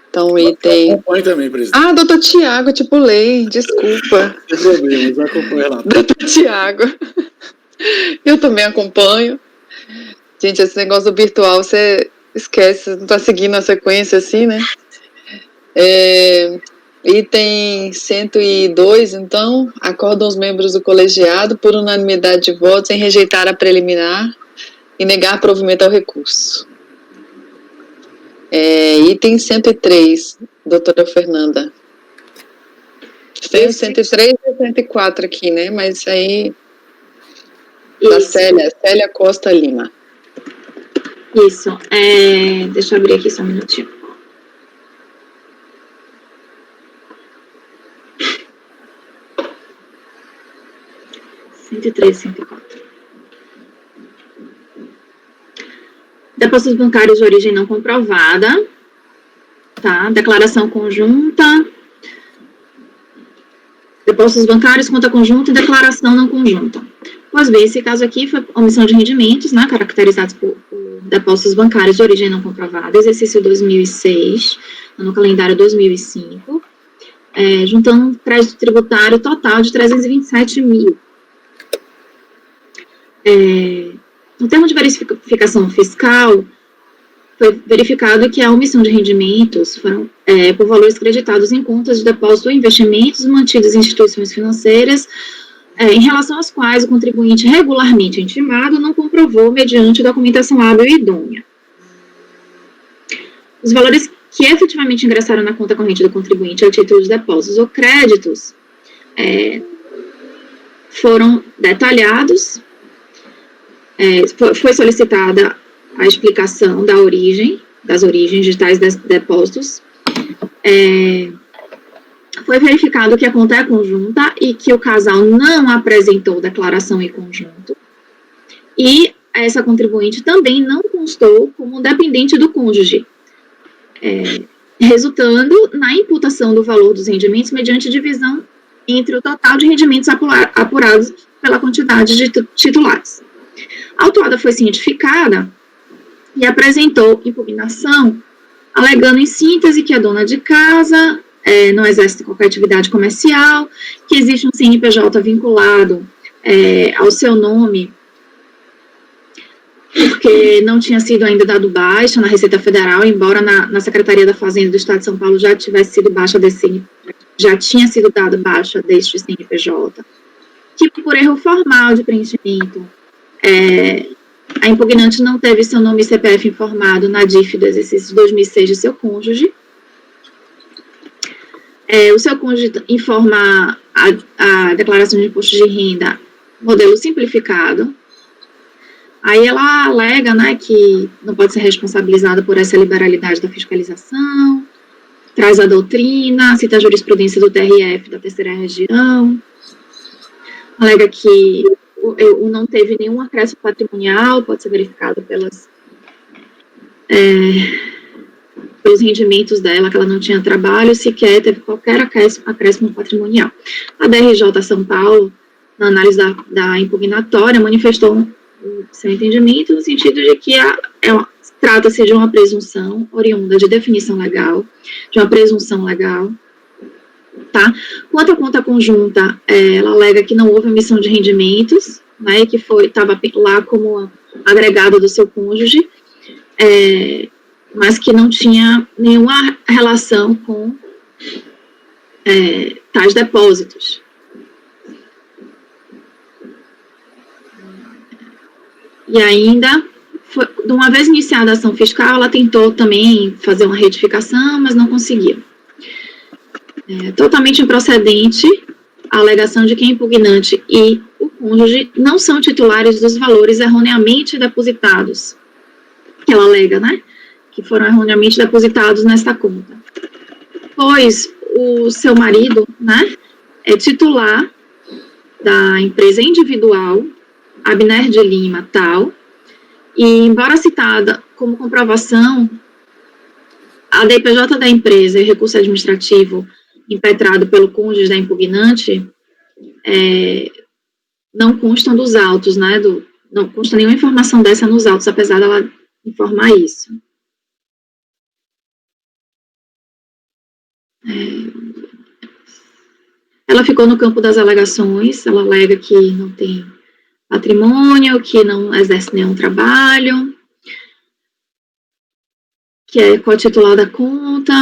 Então, o item... Acompanho também, presidente. Ah, doutor Tiago, te pulei, desculpa. Não tem problema, mas acompanho lá. Doutor Tiago. Eu também acompanho. Gente, esse negócio do virtual, você esquece, não está seguindo a sequência assim, né? Item 102, então, acordam os membros do colegiado por unanimidade de votos em rejeitar a preliminar e negar provimento ao recurso. Item 103, doutora Fernanda. Tem o 103 e o 104 aqui, né? Mas aí... Da Célia Costa Lima. Isso. Deixa eu abrir aqui só um minutinho. (103, 104). Depósitos bancários de origem não comprovada. Tá? Declaração conjunta. Depósitos bancários, conta conjunta e declaração não conjunta. Pois bem, esse caso aqui foi omissão de rendimentos, né, caracterizados por depósitos bancários de origem não comprovada, exercício 2006, no calendário 2005, juntando um crédito tributário total de 327 mil. No termo de verificação fiscal, foi verificado que a omissão de rendimentos foram por valores creditados em contas de depósito ou investimentos mantidos em instituições financeiras, em relação às quais o contribuinte regularmente intimado não comprovou mediante documentação hábil e idônea. Os valores que efetivamente ingressaram na conta corrente do contribuinte a título de depósitos ou créditos foram detalhados, foi solicitada a explicação das origens de tais depósitos, foi verificado que a conta é conjunta e que o casal não apresentou declaração em conjunto. E essa contribuinte também não constou como dependente do cônjuge, resultando na imputação do valor dos rendimentos mediante divisão entre o total de rendimentos apurados pela quantidade de titulares. A autuada foi cientificada e apresentou impugnação, alegando em síntese que a dona de casa não exerce qualquer atividade comercial, que existe um CNPJ vinculado ao seu nome, porque não tinha sido ainda dado baixa na Receita Federal, embora na Secretaria da Fazenda do Estado de São Paulo já tivesse sido baixa já tinha sido dado baixa deste CNPJ, que por erro formal de preenchimento, a impugnante não teve seu nome e CPF informado na DIF do exercício 2006 de seu cônjuge. O seu cônjuge informa a declaração de imposto de renda, modelo simplificado. Aí ela alega, né, que não pode ser responsabilizada por essa liberalidade da fiscalização, traz a doutrina, cita a jurisprudência do TRF da terceira região, alega que não teve nenhum acréscimo patrimonial, pode ser verificado pelos rendimentos dela, que ela não tinha trabalho, sequer teve qualquer acréscimo patrimonial. A DRJ São Paulo, na análise da impugnatória, manifestou seu entendimento no sentido de que trata-se de uma presunção oriunda de definição legal, de uma presunção legal, tá? Quanto à conta conjunta, ela alega que não houve emissão de rendimentos, né, que estava lá como agregado do seu cônjuge, mas que não tinha nenhuma relação com tais depósitos. E ainda, de uma vez iniciada a ação fiscal, ela tentou também fazer uma retificação, mas não conseguiu. Totalmente improcedente a alegação de que a impugnante e o cônjuge não são titulares dos valores erroneamente depositados, que ela alega, né, que foram erroneamente depositados nesta conta. Pois o seu marido, né, é titular da empresa individual, Abner de Lima, tal, e embora citada como comprovação, a DPJ da empresa e recurso administrativo impetrado pelo cônjuge da impugnante não constam dos autos, né, não consta nenhuma informação dessa nos autos, apesar dela informar isso. Ela ficou no campo das alegações, ela alega que não tem patrimônio, que não exerce nenhum trabalho, que é co-titular da conta,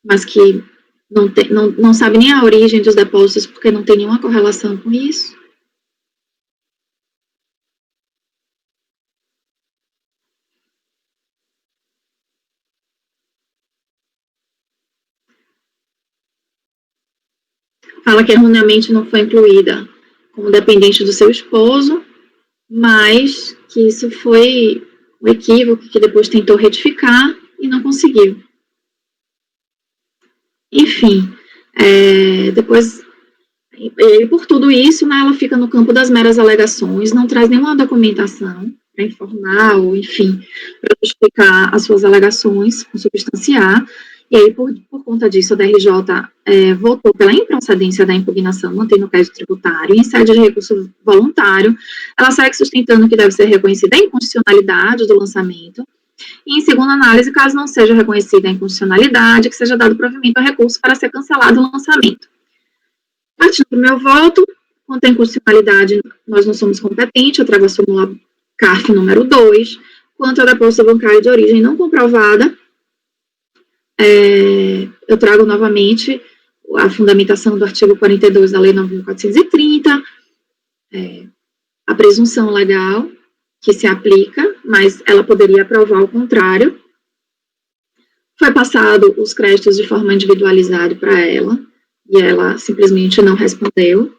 mas que não sabe nem a origem dos depósitos, porque não tem nenhuma correlação com isso. Fala que erroneamente não foi incluída como dependente do seu esposo, mas que isso foi um equívoco que depois tentou retificar e não conseguiu. Enfim, depois, e por tudo isso, né, ela fica no campo das meras alegações, não traz nenhuma documentação para informar ou, enfim, para justificar as suas alegações, substanciar. E aí, por conta disso, a DRJ votou pela improcedência da impugnação, mantendo o crédito tributário, e em sede de recurso voluntário, ela segue sustentando que deve ser reconhecida a inconstitucionalidade do lançamento, e em segunda análise, caso não seja reconhecida a inconstitucionalidade, que seja dado provimento ao recurso para ser cancelado o lançamento. Partindo do meu voto, quanto à inconstitucionalidade, nós não somos competentes, eu trago a súmula CARF número 2, quanto ao depósito bancário de origem não comprovada, eu trago novamente a fundamentação do artigo 42 da Lei 9.430, a presunção legal que se aplica, mas ela poderia provar o contrário. Foi passado os créditos de forma individualizada para ela, e ela simplesmente não respondeu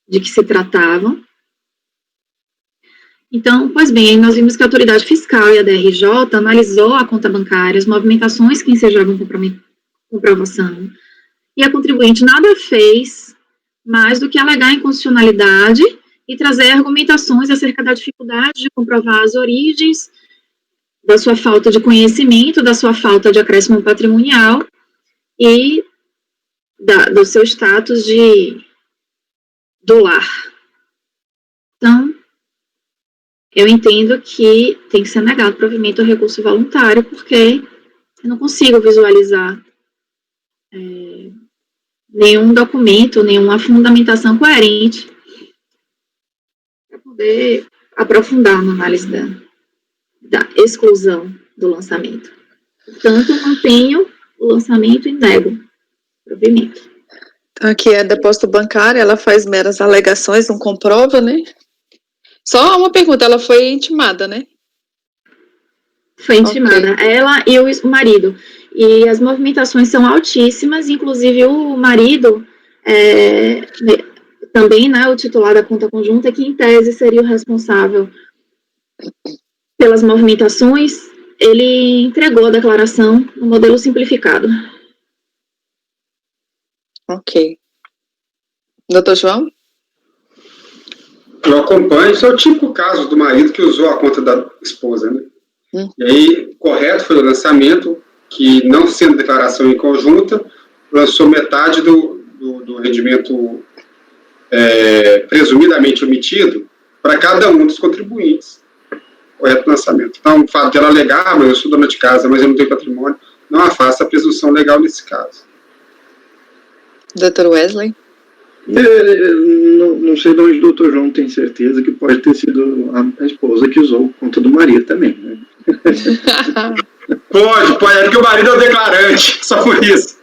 de que se tratava. Então, pois bem, nós vimos que a autoridade fiscal e a DRJ analisou a conta bancária, as movimentações que ensejavam comprovação, e a contribuinte nada fez mais do que alegar a inconstitucionalidade e trazer argumentações acerca da dificuldade de comprovar as origens, da sua falta de conhecimento, da sua falta de acréscimo patrimonial e do seu status do lar. Então, eu entendo que tem que ser negado provimento ao recurso voluntário, porque eu não consigo visualizar nenhum documento, nenhuma fundamentação coerente para poder aprofundar na análise da exclusão do lançamento. Portanto, eu mantenho o lançamento e nego o provimento. Então, aqui é depósito bancário, ela faz meras alegações, não comprova, né? Só uma pergunta, ela foi intimada, né? Foi intimada, okay. Ela e o marido. E as movimentações são altíssimas, inclusive o marido, também, né, o titular da conta conjunta, que em tese seria o responsável pelas movimentações, ele entregou a declaração no modelo simplificado. Ok. Doutor João? Eu acompanho, isso é o típico caso do marido que usou a conta da esposa, né? E aí, correto foi o lançamento, que não sendo declaração em conjunta, lançou metade do rendimento presumidamente omitido para cada um dos contribuintes. correto lançamento. Então, o fato de ela alegar, mas eu sou dona de casa, mas eu não tenho patrimônio, não afasta a presunção legal nesse caso. Dr. Wesley? Não sei de onde o doutor João tem certeza que pode ter sido a esposa que usou conta do marido também, né? Pode, é porque o marido é o declarante, só por isso.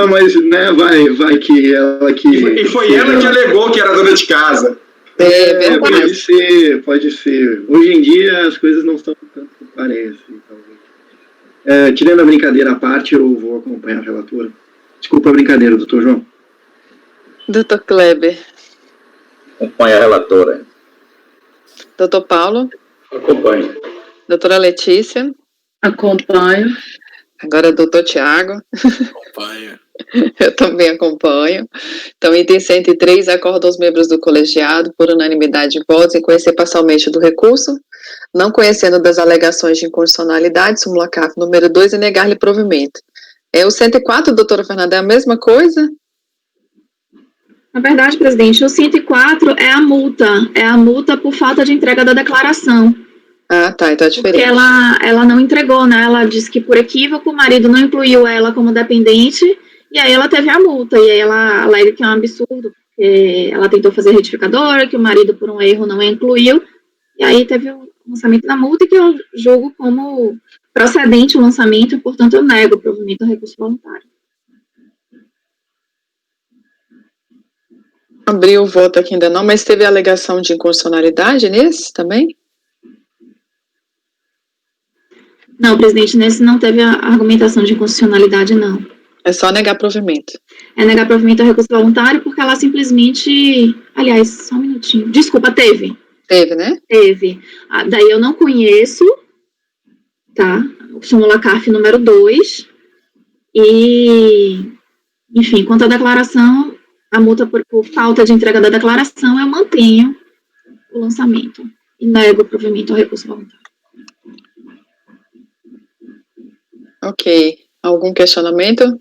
Mas, né, vai que ela que... E foi ela que alegou que era dona de casa. Pode ser. Hoje em dia as coisas não são tanto que parecem. Tirando a brincadeira à parte, eu vou acompanhar a relatora. Desculpa a brincadeira, doutor João. Dr. Kleber? Acompanha a relatora. Dr. Paulo? Acompanho. Doutora Letícia? Acompanho. Agora, doutor Tiago? Acompanha. Eu também acompanho. Então, item 103, acorda aos membros do colegiado, por unanimidade de votos, em conhecer parcialmente do recurso, não conhecendo das alegações de inconstitucionalidade, súmula CAF número 2, e negar-lhe provimento. O 104, doutora Fernanda, é a mesma coisa? Na verdade, presidente, o 104 é a multa por falta de entrega da declaração. Ah, tá, então é diferente. Porque ela não entregou, né? Ela disse que por equívoco o marido não incluiu ela como dependente, e aí ela teve a multa, e aí ela alega que é um absurdo, porque ela tentou fazer retificadora, que o marido por um erro não a incluiu, e aí teve o lançamento da multa, que eu julgo como procedente o lançamento, e portanto eu nego o provimento do recurso voluntário. Abriu o voto aqui ainda não, mas teve alegação de inconstitucionalidade nesse também? Não, presidente, nesse não teve a argumentação de inconstitucionalidade, não. É só negar provimento. É negar provimento ao recurso voluntário, porque ela simplesmente... Aliás, só um minutinho. Desculpa, teve. Teve, né? Teve. Daí eu não conheço, tá? O súmula CAF número 2. E, enfim, quanto à declaração, a multa por falta de entrega da declaração, eu mantenho o lançamento e nego o provimento ao recurso voluntário. Ok. Algum questionamento?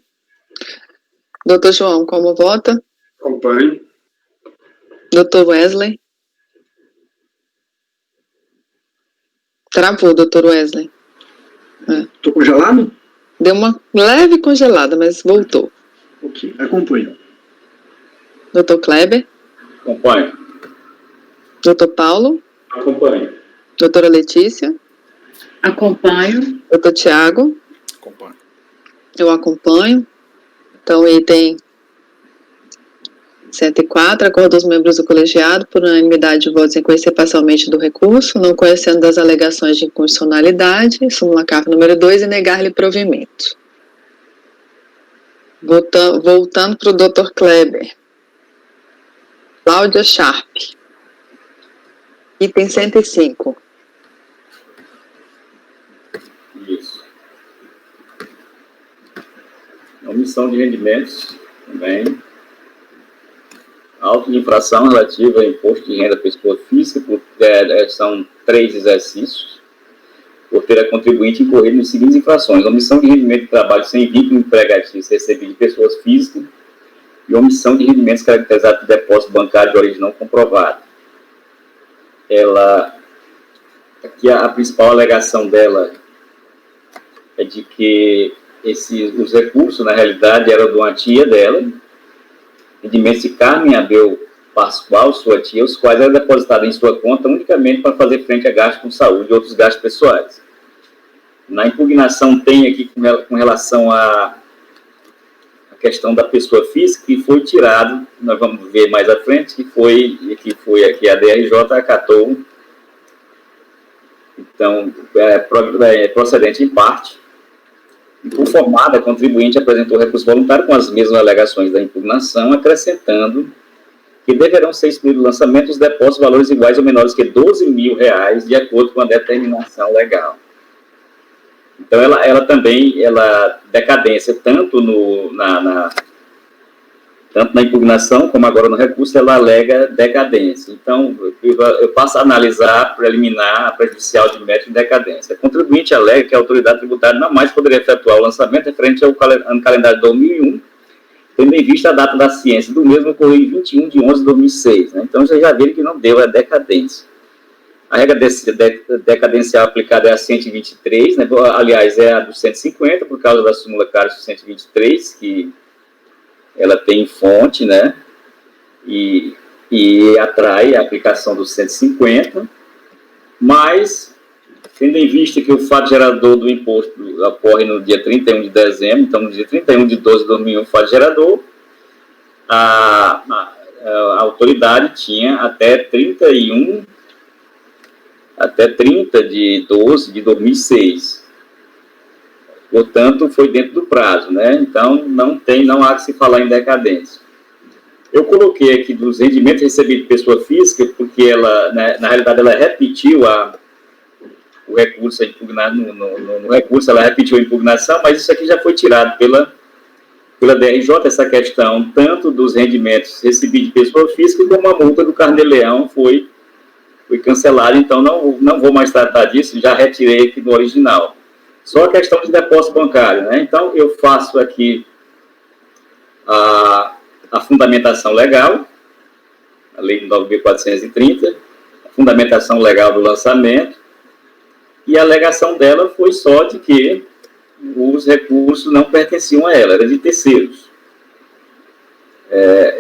Doutor João, como vota? Acompanho. Doutor Wesley? Travou, doutor Wesley. Estou congelado? Deu uma leve congelada, mas voltou. Ok, acompanho. Doutor Kleber? Acompanho. Doutor Paulo? Acompanho. Doutora Letícia? Acompanho. Doutor Tiago? Acompanho. Eu acompanho. Então, item 104, acordo dos membros do colegiado, por unanimidade de votos em conhecer parcialmente do recurso, não conhecendo das alegações de inconstitucionalidade, súmula CAF número 2, e negar-lhe provimento. Voltando para o doutor Kleber. Cláudia Sharp. Item 105. Isso. Omissão de rendimentos, também. Auto de infração relativa a imposto de renda pessoa física, são 3 exercícios, por ter a contribuinte incorrido nas seguintes infrações: omissão de rendimento de trabalho sem vínculo empregatício recebido de pessoas físicas e omissão de rendimentos caracterizados por depósito bancário de origem não comprovada. Aqui a principal alegação dela é de que os recursos, na realidade, eram de uma tia dela, rendimentos de Carmen Abel Pascoal, sua tia, os quais eram depositados em sua conta unicamente para fazer frente a gastos com saúde e outros gastos pessoais. Na impugnação tem aqui com relação à questão da pessoa física, que foi tirado, nós vamos ver mais à frente, que foi aqui a DRJ acatou. Então, é procedente em parte. Inconformada, a contribuinte apresentou recurso voluntário com as mesmas alegações da impugnação, acrescentando que deverão ser excluídos do lançamento os depósitos valores iguais ou menores que R$12 mil, de acordo com a determinação legal. Então, ela também, decadência, tanto na impugnação, como agora no recurso, ela alega decadência. Então, eu passo a analisar preliminar, a prejudicial de mérito e decadência. A contribuinte alega que a autoridade tributária não mais poderia efetuar o lançamento referente ao ano calendário de 2001, tendo em vista a data da ciência do mesmo ocorreu em 21 de 11 de 2006. Né? Então, vocês já viram que não deu a decadência. A regra decadencial aplicada é a 123, né? Aliás, é a do 150, por causa da súmula Cássio 123, que ela tem fonte, né? E atrai a aplicação do 150, mas, tendo em vista que o fato gerador do imposto ocorre no dia 31 de dezembro, então no dia 31 de 12 de 2001, o fato gerador, a autoridade tinha até 30 de 12 de 2006. Portanto, foi dentro do prazo, né? Então, não há que se falar em decadência. Eu coloquei aqui dos rendimentos recebidos de pessoa física, porque ela, né, na realidade, ela repetiu o recurso a impugnar, no recurso ela repetiu a impugnação, mas isso aqui já foi tirado pela DRJ, essa questão, tanto dos rendimentos recebidos de pessoa física, como a multa do Carnê-Leão foi cancelada, então não vou mais tratar disso, já retirei aqui do original. Só a questão de depósito bancário, né? Então, eu faço aqui a fundamentação legal, a lei de 9.430, a fundamentação legal do lançamento, e a alegação dela foi só de que os recursos não pertenciam a ela, eram de terceiros.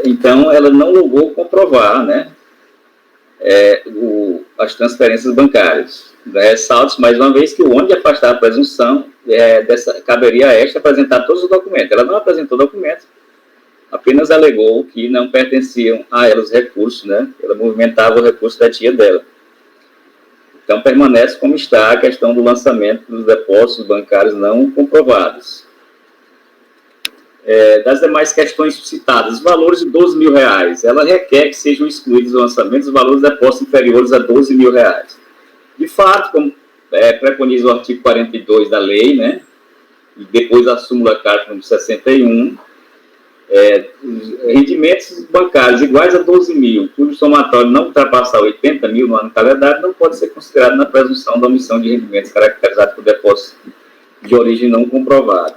Então, ela não logrou comprovar, né, as transferências bancárias. Ressalto mais uma vez que o ônus de afastar a presunção caberia a esta apresentar todos os documentos. Ela não apresentou documentos, apenas alegou que não pertenciam a ela os recursos, né? Ela movimentava o recurso da tia dela. Então, permanece como está a questão do lançamento dos depósitos bancários não comprovados. Das demais questões suscitadas, os valores de R$12.000, ela requer que sejam excluídos do lançamento os valores de depósitos inferiores a R$12.000. De fato, como preconiza o artigo 42 da lei, né, e depois a súmula Cássio número 61, rendimentos bancários iguais a 12.000, cujo somatório não ultrapassar 80.000 no ano calendário, não pode ser considerado na presunção da omissão de rendimentos caracterizados por depósito de origem não comprovada.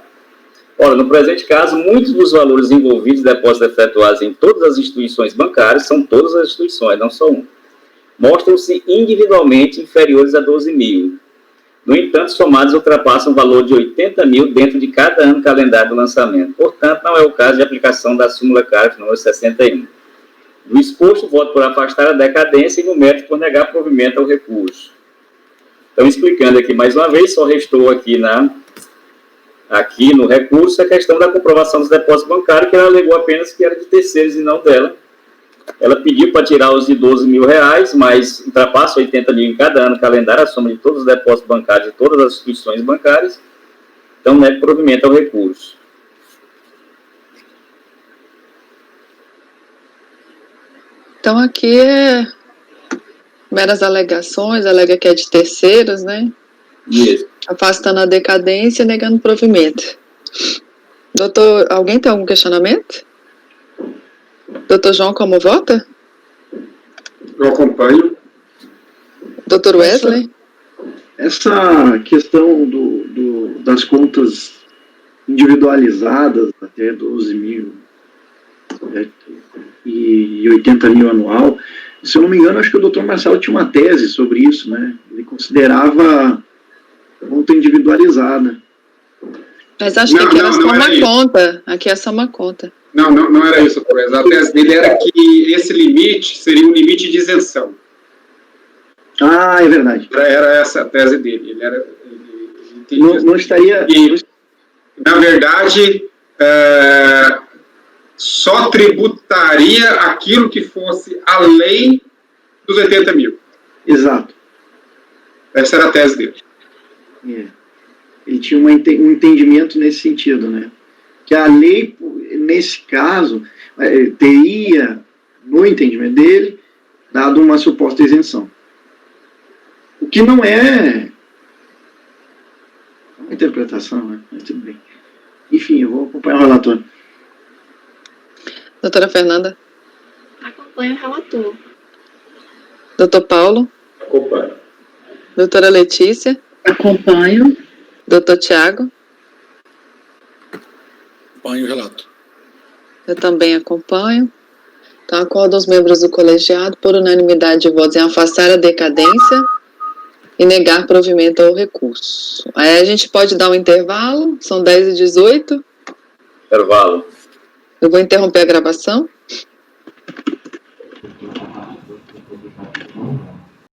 Ora, no presente caso, muitos dos valores envolvidos em depósitos efetuados em todas as instituições bancárias, são todas as instituições, não só uma, mostram-se individualmente inferiores a 12.000. No entanto, somados ultrapassam o valor de 80.000 dentro de cada ano calendário do lançamento. Portanto, não é o caso de aplicação da súmula Cássio número 61. No exposto, voto por afastar a decadência e no mérito por negar provimento ao recurso. Então, explicando aqui mais uma vez, só restou aqui no recurso a questão da comprovação dos depósitos bancários, que ela alegou apenas que era de terceiros e não dela. Ela pediu para tirar os de R$12.000, mas ultrapassa 80.000 em cada ano calendário, a soma de todos os depósitos bancários de todas as instituições bancárias. Então, nega provimento ao recurso. Então, aqui meras alegações, alega que é de terceiros, né? Isso. Afastando a decadência e negando provimento. Doutor, alguém tem algum questionamento? Doutor João, como vota? Eu acompanho. Doutor Wesley? Essa questão das contas individualizadas, até 12.000 e 80.000 anual, se eu não me engano, acho que o doutor Marcelo tinha uma tese sobre isso, né? Ele considerava conta individualizada. Mas acho que aqui era só uma conta. Aqui é só uma conta. Não era isso, por exemplo. A tese dele era que esse limite seria um limite de isenção. Ah, é verdade. Era essa a tese dele. Não estaria... Na verdade, só tributaria aquilo que fosse além dos 80.000. Exato. Essa era a tese dele. Ele tinha um entendimento nesse sentido, né? Que a lei, nesse caso, teria, no entendimento dele, dado uma suposta isenção. O que não é uma interpretação, né? Mas tudo bem. Enfim, eu vou acompanhar o relator. Doutora Fernanda? Acompanho o relator. Doutor Paulo? Acompanho. Doutora Letícia? Acompanho. Doutor Tiago? Acompanho o relato. Eu também acompanho. Então, acordam os membros do colegiado, por unanimidade de votos, em afastar a decadência e negar provimento ao recurso. Aí a gente pode dar um intervalo, são 10h18. Intervalo. Eu vou interromper a gravação.